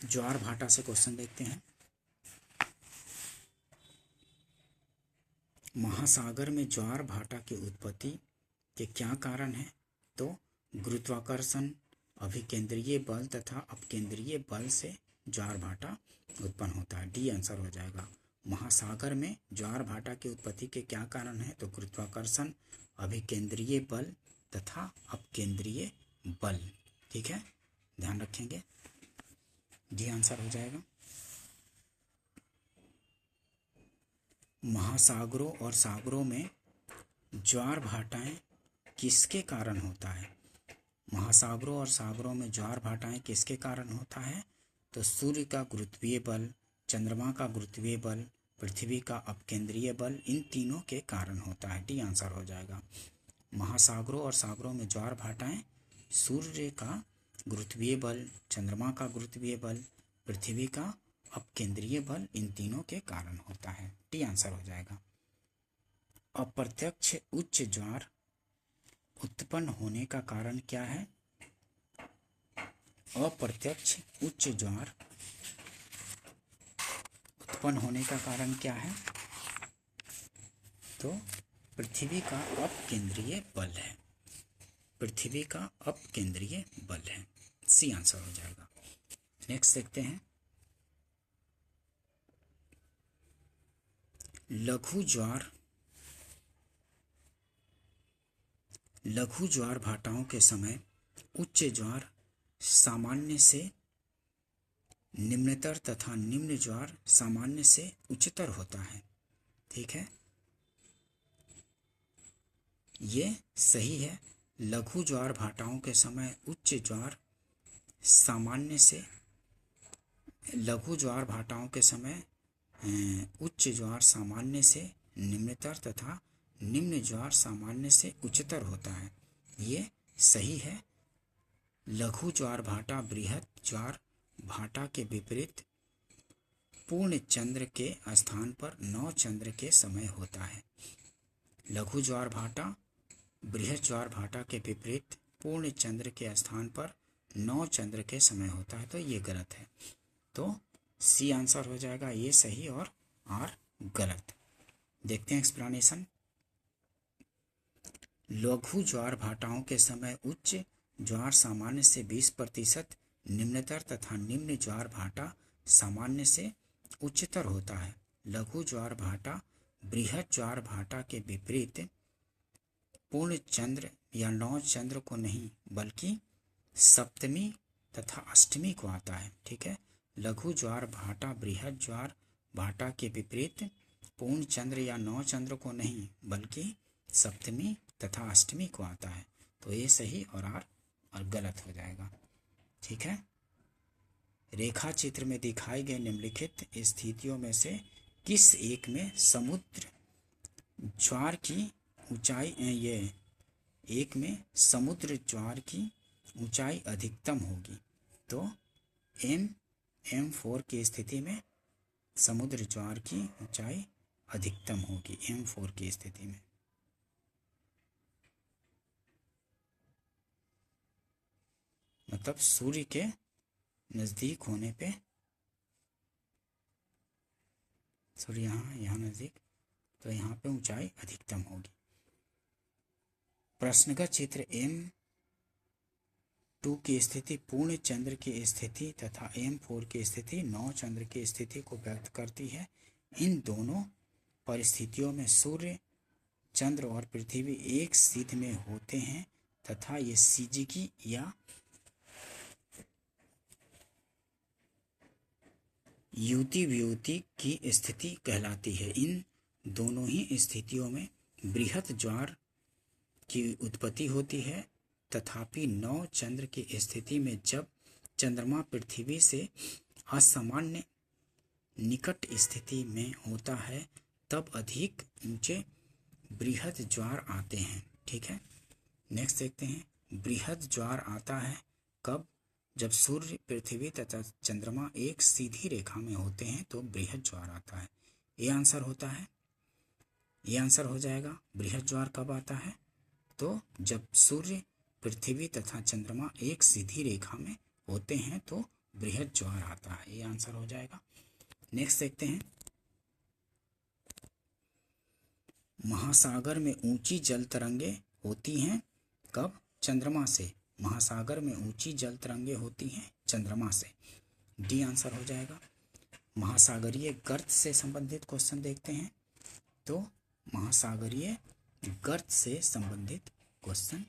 Speaker 1: ज्वार भाटा से क्वेश्चन देखते हैं। महासागर में ज्वार भाटा की उत्पत्ति के क्या कारण है, तो गुरुत्वाकर्षण, अभिकेंद्रीय बल तथा अपकेंद्रीय बल से ज्वार भाटा उत्पन्न होता है। डी आंसर हो जाएगा। महासागर में ज्वार भाटा की उत्पत्ति के क्या कारण है, तो गुरुत्वाकर्षण, अभिकेंद्रीय बल तथा अपकेंद्रीय बल, ठीक है, ध्यान रखेंगे। डी आंसर हो जाएगा। महासागरों और सागरों में ज्वार भाटाएं किसके कारण होता है, महासागरों और सागरों में ज्वार भाटाएं किसके कारण होता है, तो सूर्य का गुरुत्वीय बल, चंद्रमा का गुरुत्वीय बल, पृथ्वी का अपकेंद्रीय बल, इन तीनों के कारण होता है। डी आंसर हो जाएगा। महासागरों और सागरों में ज्वार भाटाएं सूर्य का गुरुत्वीय बल, चंद्रमा का गुरुत्वीय बल, पृथ्वी का अपकेंद्रीय बल, इन तीनों के कारण होता है। टी आंसर हो जाएगा। अप्रत्यक्ष उच्च ज्वार उत्पन्न होने का कारण क्या है? अप्रत्यक्ष उच्च ज्वार उत्पन्न होने का कारण क्या है? तो पृथ्वी का अपकेंद्रीय बल है। पृथ्वी का अपकेंद्रीय बल है। सी आंसर हो जाएगा। नेक्स्ट देखते हैं। लघु ज्वार भाटाओं के समय उच्च ज्वार सामान्य से निम्नतर तथा निम्न ज्वार सामान्य से उच्चतर होता है। ठीक है, ये सही है। लघु ज्वार भाटाओं के समय उच्च ज्वार सामान्य से, लघु ज्वार भाटाओं के समय उच्च ज्वार सामान्य से निम्नतर तथा निम्न ज्वार सामान्य से उच्चतर होता है। ये सही है। लघु ज्वार भाटा बृहद ज्वार भाटा के विपरीत पूर्ण चंद्र के स्थान पर 9 चंद्र के समय होता है। लघु ज्वार भाटा बृहद ज्वार भाटा के विपरीत पूर्ण चंद्र के स्थान पर 9 चंद्र के समय होता है। तो ये गलत है। तो सी आंसर हो जाएगा। ये सही और आर गलत। देखते हैं एक्सप्लेनेशन। लघु ज्वार भाटाओं के समय उच्च ज्वार सामान्य से 20% निम्नतर तथा निम्न ज्वार भाटा सामान्य से उच्चतर होता है। लघु ज्वार भाटा बृहद ज्वार भाटा के विपरीत पूर्ण चंद्र या 9 चंद्र को नहीं बल्कि सप्तमी तथा अष्टमी को आता है। ठीक है, लघु ज्वार भाटा बृहद ज्वार भाटा के विपरीत पूर्ण चंद्र या 9 चंद्र को नहीं बल्कि सप्तमी तथा अष्टमी को आता है। तो ये सही और आर और गलत हो जाएगा। ठीक है, रेखा चित्र में दिखाई गए निम्नलिखित स्थितियों में से किस एक में समुद्र ज्वार की ऊंचाई, ये एक में समुद्र ज्वार की ऊंचाई अधिकतम होगी? तो M4 की स्थिति में समुद्र ज्वार की ऊंचाई अधिकतम होगी। M4 की स्थिति में मतलब सूर्य के नजदीक होने पे, सूर्य यहाँ नजदीक, तो यहाँ पे ऊंचाई अधिकतम होगी। प्रश्नगत चित्र M2 की स्थिति पूर्ण चंद्र की स्थिति तथा M4 की स्थिति 9 चंद्र की स्थिति को व्यक्त करती है। इन दोनों परिस्थितियों में सूर्य, चंद्र और पृथ्वी एक सीध में होते हैं तथा ये सीजिकी या युति वियुति की स्थिति कहलाती है। इन दोनों ही स्थितियों में बृहद ज्वार की उत्पत्ति होती है। तथापि 9 चंद्र की स्थिति में जब चंद्रमा पृथ्वी से असामान्य निकट स्थिति में होता है तब अधिक ऊंचे बृहद ज्वार आते हैं। ठीक है, नेक्स्ट देखते हैं। बृहद ज्वार आता है कब? जब सूर्य, पृथ्वी तथा चंद्रमा एक सीधी रेखा में होते हैं तो बृहद ज्वार आता है। ये आंसर होता है। ये आंसर हो जाएगा। बृहद ज्वार कब आता है? तो जब सूर्य, पृथ्वी तथा चंद्रमा एक सीधी रेखा में होते हैं तो बृहद ज्वार आता है। ये आंसर हो जाएगा। नेक्स्ट देखते हैं। महासागर में ऊंची जल तरंगे होती हैं कब? चंद्रमा से। महासागर में ऊंची जल तरंगे होती हैं चंद्रमा से। डी आंसर हो जाएगा। महासागरीय गर्त से संबंधित क्वेश्चन देखते हैं। तो महासागरीय गर्त से संबंधित क्वेश्चन,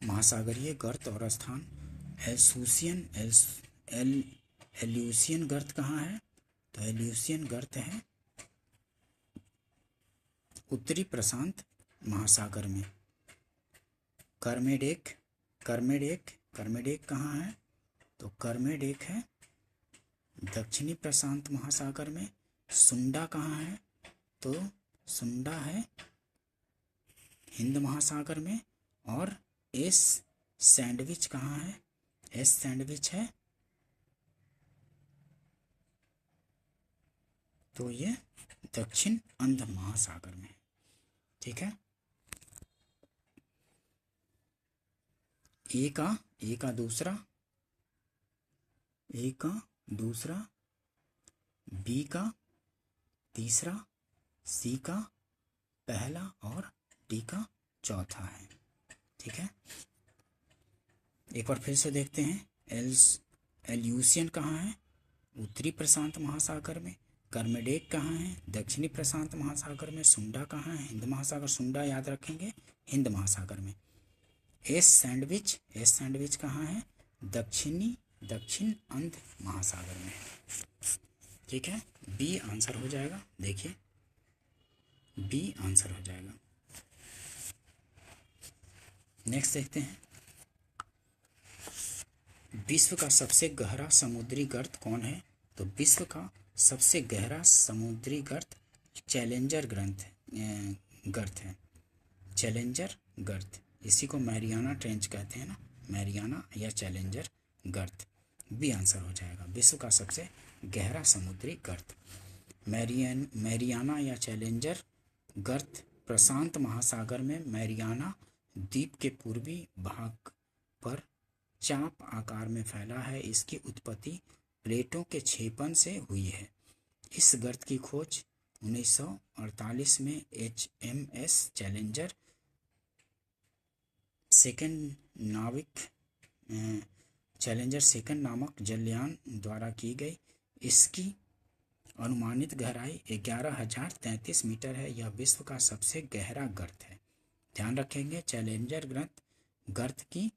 Speaker 1: महासागरीय गर्त और स्थान। एल्यूसियन गर्त कहाँ है? तो एल्यूसियन गर्त है उत्तरी प्रशांत महासागर में। कर्मेडेक कहाँ है? तो कर्मेडेक है दक्षिणी प्रशांत महासागर में। सुंडा कहाँ है? तो सुंडा है हिंद महासागर में। और एस सैंडविच कहाँ है? एस सैंडविच है तो ये दक्षिण अंध महासागर में है। ठीक है। ए का दूसरा, ए का दूसरा, बी का तीसरा, सी का पहला और डी का चौथा है। ठीक है। एक बार फिर से देखते हैं। एल्यूसियन कहाँ है? उत्तरी प्रशांत महासागर में। कर्मेडेक कहाँ है? दक्षिणी प्रशांत महासागर में। सुंडा कहाँ है? हिंद महासागर। सुंडा याद रखेंगे, हिंद महासागर में। एस सैंडविच कहाँ है? दक्षिण अंध महासागर में है। ठीक है। बी आंसर हो जाएगा। देखिए बी आंसर हो जाएगा। नेक्स्ट देखते हैं। विश्व का सबसे गहरा समुद्री गर्त कौन है? तो विश्व का सबसे गहरा समुद्री गर्त चैलेंजर गर्त है। चैलेंजर गर्त, इसी को मैरियाना ट्रेंच कहते हैं ना, मैरियाना या चैलेंजर गर्त। बी आंसर हो जाएगा। विश्व का सबसे गहरा समुद्री गर्त मैरियाना या चैलेंजर गर्त प्रशांत महासागर में मैरियाना द्वीप के पूर्वी भाग पर चाप आकार में फैला है। इसकी उत्पत्ति प्लेटों के क्षेपण से हुई है। इस गर्त की खोज 1948 में HMS चैलेंजर सेकंड नामक जलयान द्वारा की गई। इसकी अनुमानित गहराई 11,033 मीटर है। यह विश्व का सबसे गहरा गर्त है। ध्यान रखेंगे, चैलेंजर गर्त की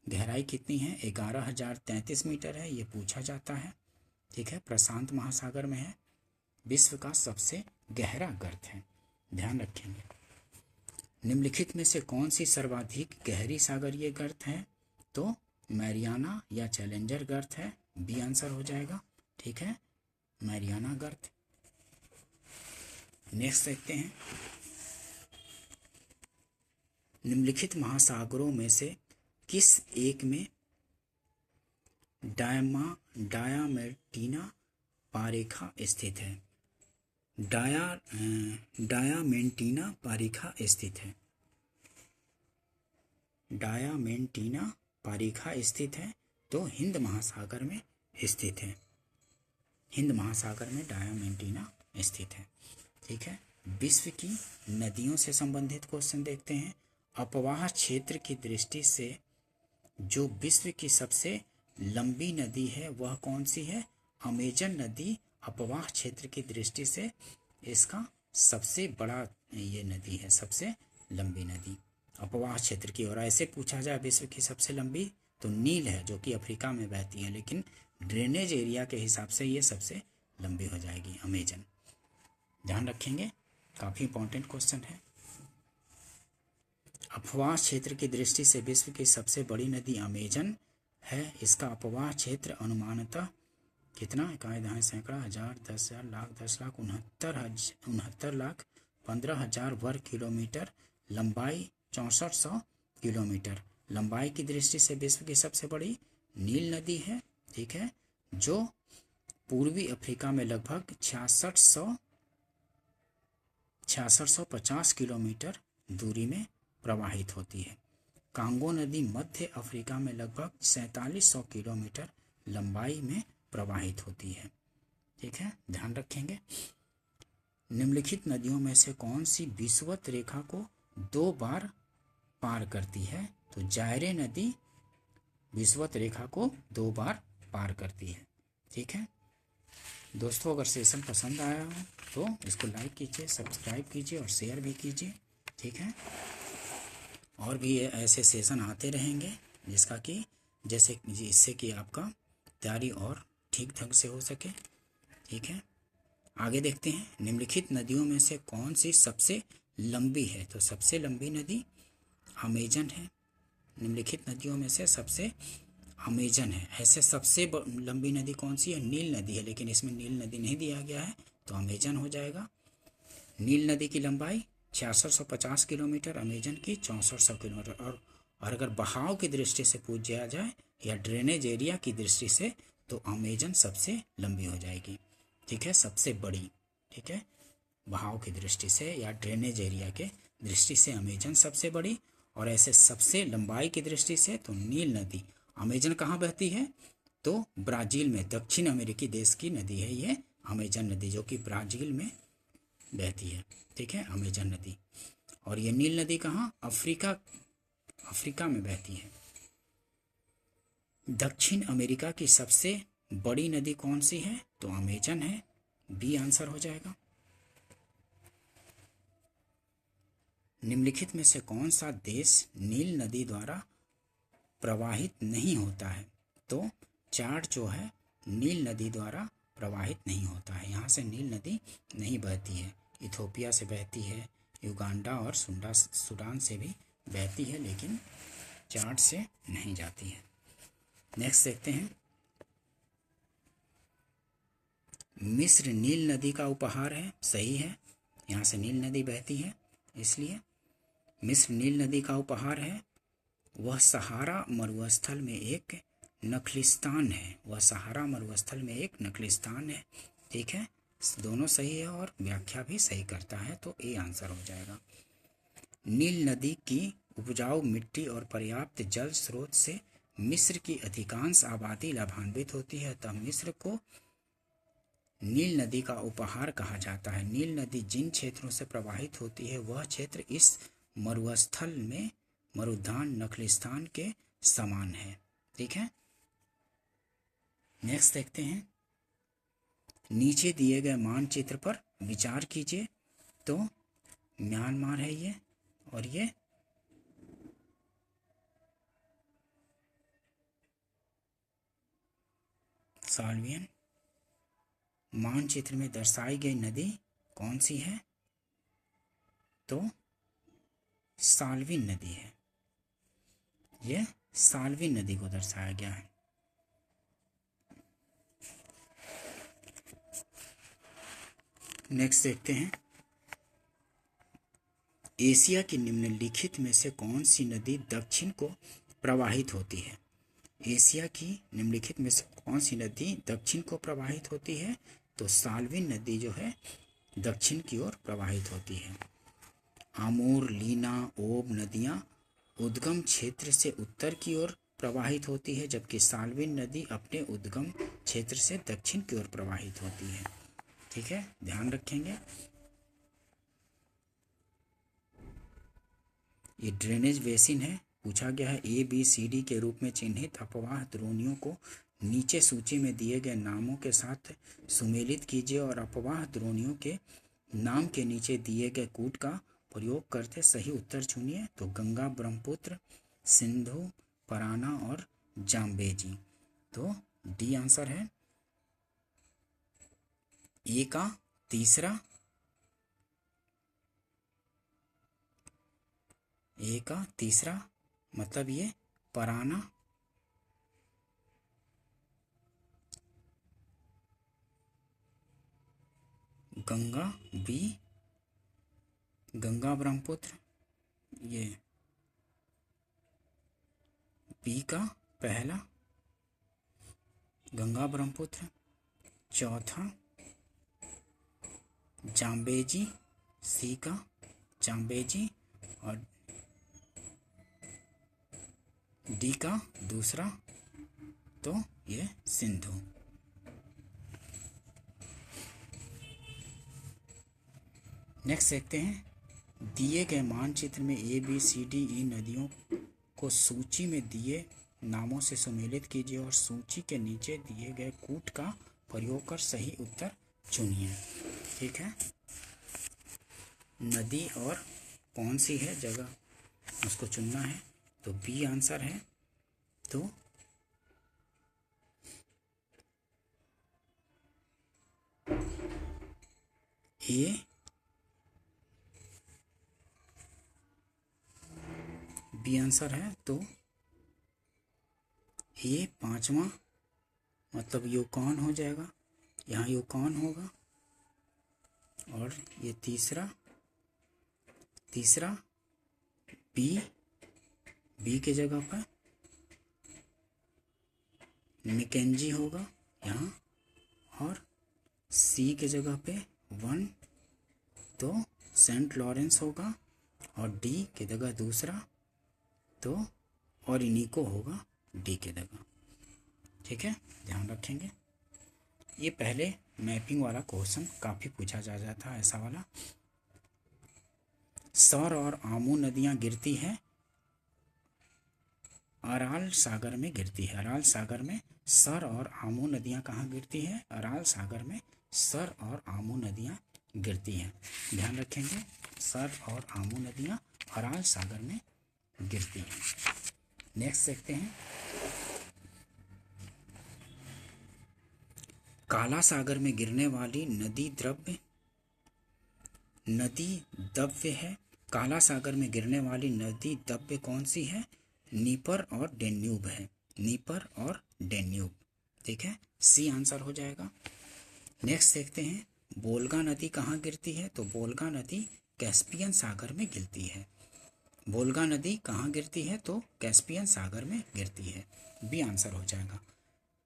Speaker 1: गहराई कितनी है? 11,033 मीटर है। ये पूछा जाता है। ठीक है। प्रशांत महासागर में है। विश्व का सबसे गहरा गर्त है। ध्यान रखेंगे। निम्नलिखित में से कौन सी सर्वाधिक गहरी सागरीय गर्त है? तो मैरियाना या चैलेंजर गर्त है। बी आंसर हो जाएगा। ठीक है, मैरियाना गर्त। नेक्स्ट देखते हैं। निम्नलिखित महासागरों में से किस एक में डायामेंटीना पारेखा स्थित है? डायामेंटीना पारेखा स्थित है। डायामेंटीना पारेखा स्थित है तो हिंद महासागर में स्थित है। हिंद महासागर में डायामेंटीना स्थित है। ठीक है। विश्व की नदियों से संबंधित क्वेश्चन देखते हैं। अपवाह क्षेत्र की दृष्टि से जो विश्व की सबसे लंबी नदी है वह कौन सी है? अमेजन नदी अपवाह क्षेत्र की दृष्टि से इसका सबसे बड़ा ये नदी है, सबसे लंबी नदी अपवाह क्षेत्र की। और ऐसे पूछा जाए विश्व की सबसे लंबी तो नील है जो कि अफ्रीका में बहती है, लेकिन ड्रेनेज एरिया के हिसाब से ये सबसे लंबी हो जाएगी अमेजन। ध्यान रखेंगे, काफ़ी इंपॉर्टेंट क्वेश्चन है। अपवाह क्षेत्र की दृष्टि से विश्व की सबसे बड़ी नदी अमेजन है। इसका अपवाह क्षेत्र अनुमानतः कितना? इकाई दहाई सैकड़ा हजार 10,000 लाख 10 लाख 69 लाख 15,000 वर्ग किलोमीटर। लंबाई 6400 किलोमीटर। लंबाई की दृष्टि से विश्व की सबसे बड़ी नील नदी है। ठीक है, जो पूर्वी अफ्रीका में लगभग 6650 किलोमीटर दूरी में प्रवाहित होती है। कांगो नदी मध्य अफ्रीका में लगभग 4700 किलोमीटर लंबाई में प्रवाहित होती है। ठीक है, ध्यान रखेंगे। निम्नलिखित नदियों में से कौन सी विषुवत रेखा को 2 बार पार करती है? तो जायरे नदी विषुवत रेखा को 2 बार पार करती है। ठीक है दोस्तों, अगर सेशन पसंद आया हो तो इसको लाइक कीजिए, सब्सक्राइब कीजिए और शेयर भी कीजिए। ठीक है, और भी ऐसे सेशन आते रहेंगे जिससे कि आपका तैयारी और ठीक ढंग से हो सके। ठीक है, आगे देखते हैं। निम्नलिखित नदियों में से कौन सी सबसे लंबी है? तो सबसे लंबी नदी अमेजन है। निम्नलिखित नदियों में से सबसे अमेजन है। ऐसे सबसे लंबी नदी कौन सी है? नील नदी है, लेकिन इसमें नील नदी नहीं दिया गया है, तो अमेजन हो जाएगा। नील नदी की लंबाई 6650 किलोमीटर, अमेजन की 6400 किलोमीटर। और अगर बहाव की दृष्टि से पूछा जाए या ड्रेनेज एरिया की दृष्टि से, तो अमेजन सबसे लंबी हो जाएगी। ठीक है, सबसे बड़ी। ठीक है, बहाव की दृष्टि से या ड्रेनेज एरिया के दृष्टि से अमेजन सबसे बड़ी, और ऐसे सबसे लंबाई की दृष्टि से तो नील नदी। अमेजन कहाँ बहती है? तो ब्राज़ील में, दक्षिण अमेरिकी देश की नदी है ये अमेजन नदी, जो कि ब्राज़ील में बहती है। ठीक है, अमेजन नदी। और ये नील नदी कहाँ? अफ्रीका में बहती है। दक्षिण अमेरिका की सबसे बड़ी नदी कौन सी है? तो अमेजन है, बी आंसर हो जाएगा। निम्नलिखित में से कौन सा देश नील नदी द्वारा प्रवाहित नहीं होता है? तो चार्ट जो है नील नदी द्वारा प्रवाहित नहीं होता है। यहाँ से नील नदी नहीं बहती है। इथोपिया से बहती है, युगांडा और सूडान से भी बहती है, लेकिन चार्ट से नहीं जाती है। नेक्स्ट देखते हैं। मिस्र नील नदी का उपहार है, सही है, यहाँ से नील नदी बहती है, इसलिए मिस्र नील नदी का उपहार है। वह सहारा मरुस्थल में एक नखलिस्तान है, वह सहारा मरुस्थल में एक नखलिस्तान है। ठीक है, दोनों सही है और व्याख्या भी सही करता है, तो ए आंसर हो जाएगा। नील नदी की उपजाऊ मिट्टी और पर्याप्त जल स्रोत से मिस्र की अधिकांश आबादी लाभान्वित होती है, तब मिस्र को नील नदी का उपहार कहा जाता है। नील नदी जिन क्षेत्रों से प्रवाहित होती है, वह क्षेत्र इस मरुस्थल में मरुद्यान नखलिस्तान के समान है। ठीक है, नेक्स्ट देखते हैं। नीचे दिए गए मानचित्र पर विचार कीजिए। तो म्यांमार है ये, और ये साल्वियन। मानचित्र में दर्शाई गई नदी कौन सी है? तो साल्विन नदी है, ये साल्विन नदी को दर्शाया गया है। नेक्स्ट देखते हैं। एशिया की निम्नलिखित में से कौन सी नदी दक्षिण को प्रवाहित होती है? एशिया की निम्नलिखित में से कौन सी नदी दक्षिण को प्रवाहित होती है? तो साल्विन नदी जो है दक्षिण की ओर प्रवाहित होती है। आमूर, लीना, ओब नदियाँ उद्गम क्षेत्र से उत्तर की ओर प्रवाहित होती है, जबकि साल्विन नदी अपने उद्गम क्षेत्र से दक्षिण की ओर प्रवाहित होती है। ठीक है, ध्यान रखेंगे। ये ड्रेनेज बेसिन है। पूछा गया है ABCD के रूप में चिन्हित अपवाह द्रोणियों को नीचे सूची में दिए गए नामों के साथ सुमेलित कीजिए और अपवाह द्रोणियों के नाम के नीचे दिए गए कूट का प्रयोग करते सही उत्तर चुनिए। तो गंगा, ब्रह्मपुत्र, सिंधु, पराना और जाम्बेजी। तो डी आंसर है। ए का तीसरा, ए का तीसरा मतलब ये पराना, गंगा, बी गंगा ब्रह्मपुत्र, ये बी का पहला गंगा ब्रह्मपुत्र, चौथा जाम्बेजी, सी का जाम्बेजी, और डी का दूसरा तो ये सिंधु। नेक्स्ट देखते हैं। दिए गए मानचित्र में ABCDE नदियों को सूची में दिए नामों से सुमेलित कीजिए और सूची के नीचे दिए गए कूट का प्रयोग कर सही उत्तर चुनिए। ठीक है, नदी और कौन सी है जगह उसको चुनना है, तो बी आंसर है। तो ए बी आंसर है। तो ये पांचवा मतलब यूकॉन हो जाएगा, यहाँ यूकॉन होगा। और ये तीसरा बी के जगह पर मैकेंजी होगा यहाँ, और सी के जगह पे 1 तो सेंट लॉरेंस होगा, और डी के जगह दूसरा तो ओरिनिको होगा डी के जगह। ठीक है, ध्यान रखेंगे। ये पहले मैपिंग वाला क्वेश्चन काफ़ी पूछा जा जाता है ऐसा वाला। सर और आमू नदियाँ गिरती है अराल सागर में गिरती है। अराल सागर में सर और आमू नदियाँ कहाँ गिरती है? अराल सागर में सर और आमू नदियाँ गिरती हैं। ध्यान रखेंगे, सर और आमू नदियाँ अराल सागर में गिरती हैं। नेक्स्ट देखते हैं, काला सागर में गिरने वाली नदी द्रव्य है। काला सागर में गिरने वाली नदी द्रव्य कौन सी है? नीपर और डेन्यूब है। नीपर और डेन्यूब। ठीक है, सी आंसर हो जाएगा। नेक्स्ट देखते हैं, बोल्गा नदी कहाँ गिरती है? तो बोल्गा नदी कैस्पियन सागर में गिरती है। बोल्गा नदी कहाँ गिरती है? तो कैस्पियन सागर में गिरती है। बी आंसर हो जाएगा।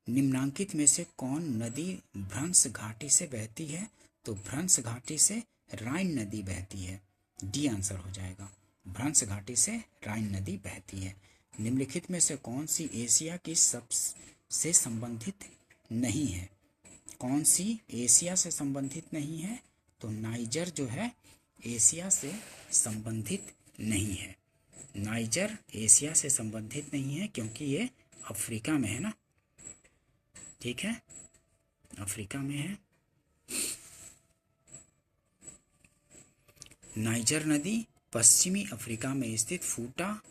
Speaker 1: निम्नांकित में से कौन नदी भ्रंश घाटी से बहती है? तो भ्रंश घाटी से राइन नदी बहती है। डी आंसर हो जाएगा। भ्रंश घाटी से राइन नदी बहती है। निम्नलिखित में से कौन सी एशिया की सबसे संबंधित नहीं है? कौन सी एशिया से संबंधित नहीं है? तो नाइजर जो है एशिया से संबंधित नहीं है। नाइजर एशिया से संबंधित नहीं है क्योंकि ये अफ्रीका में है ना। ठीक है, अफ्रीका में है। नाइजर नदी पश्चिमी अफ्रीका में स्थित फूटा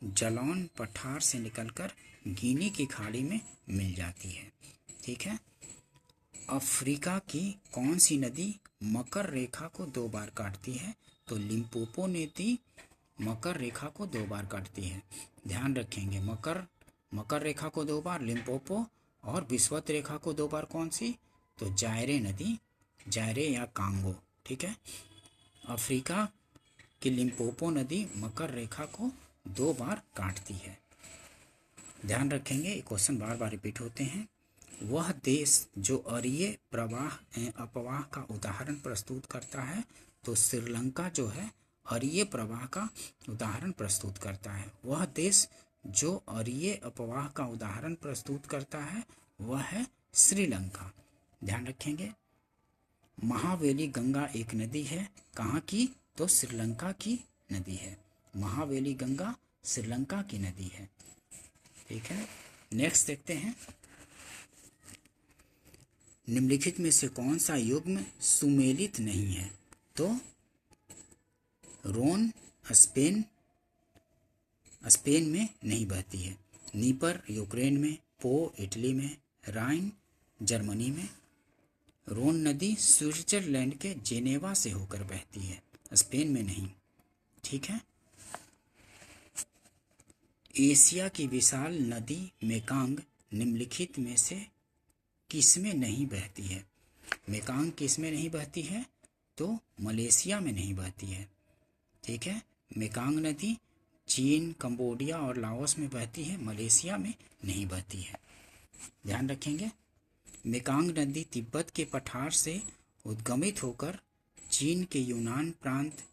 Speaker 1: जलौन पठार से निकलकर गिनी की खाड़ी में मिल जाती है। ठीक है, अफ्रीका की कौन सी नदी मकर रेखा को 2 बार काटती है? तो लिम्पोपो नदी मकर रेखा को 2 बार काटती है। ध्यान रखेंगे, मकर रेखा को 2 बार लिम्पोपो, और विषुवत रेखा को 2 बार कौन सी? तो जायरे नदी, जायरे या कांगो। ठीक है, अफ्रीका की लिम्पोपो नदी मकर रेखा को 2 बार काटती है। ध्यान रखेंगे, क्वेश्चन बार बार रिपीट होते हैं। वह देश जो अरीय प्रवाह अपवाह का उदाहरण प्रस्तुत करता है? तो श्रीलंका जो है अरीय प्रवाह का उदाहरण प्रस्तुत करता है। वह देश जो अरीय अपवाह का उदाहरण प्रस्तुत करता है वह है श्रीलंका। ध्यान रखेंगे, महावेली गंगा एक नदी है, कहाँ की? तो श्रीलंका की नदी है। महावेली गंगा श्रीलंका की नदी है। ठीक है, नेक्स्ट देखते हैं, निम्नलिखित में से कौन सा युग्म सुमेलित नहीं है? तो रोन स्पेन में नहीं बहती है, नीपर यूक्रेन में, पो इटली में, राइन जर्मनी में। रोन नदी स्विट्जरलैंड के जेनेवा से होकर बहती है, स्पेन में नहीं। ठीक है, एशिया की विशाल नदी मेकांग निम्नलिखित में से किसमें नहीं बहती है? मेकांग किसमें नहीं बहती है? तो मलेशिया में नहीं बहती है। ठीक है, मेकांग नदी चीन, कंबोडिया और लाओस में बहती है, मलेशिया में नहीं बहती है। ध्यान रखेंगे, मेकांग नदी तिब्बत के पठार से उद्गमित होकर चीन के यूनान प्रांत,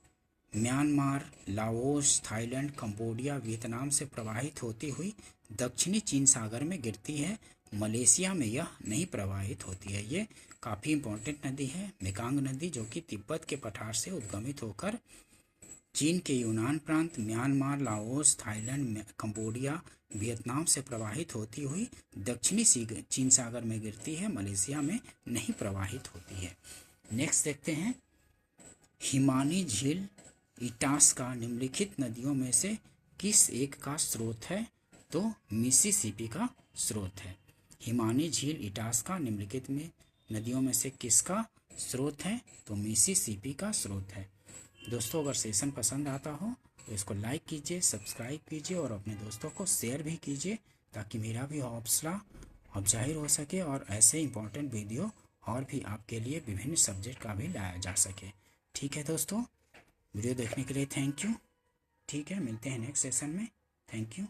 Speaker 1: Myanmar, Laos, Thailand, Cambodia, Vietnam से प्रवाहित होती हुई दक्षिणी चीन सागर में गिरती है। मलेशिया में यह नहीं प्रवाहित होती है। ये काफ़ी इंपॉर्टेंट नदी है, मेकांग नदी, जो कि तिब्बत के पठार से उद्गमित होकर चीन के यूनान प्रांत, Myanmar, Laos, Thailand, Cambodia, Vietnam से प्रवाहित होती हुई दक्षिणी चीन सागर में गिरती है, मलेशिया में नहीं प्रवाहित होती है। नेक्स्ट देखते हैं, हिमानी झील इटास्का निम्नलिखित नदियों में से किस एक का स्रोत है? तो मिसिसिपी का स्रोत है। हिमानी झील इटास्का निम्नलिखित में नदियों में से किसका स्रोत है? तो मिसिसिपी का स्रोत है। दोस्तों, अगर सेशन पसंद आता हो तो इसको लाइक कीजिए, सब्सक्राइब कीजिए और अपने दोस्तों को शेयर भी कीजिए ताकि मेरा भी हौसला अब जाहिर हो सके और ऐसे इंपॉर्टेंट वीडियो और भी आपके लिए विभिन्न सब्जेक्ट का भी लाया जा सके। ठीक है दोस्तों, वीडियो देखने के लिए थैंक यू। ठीक है, मिलते हैं नेक्स्ट सेशन में। Thank you.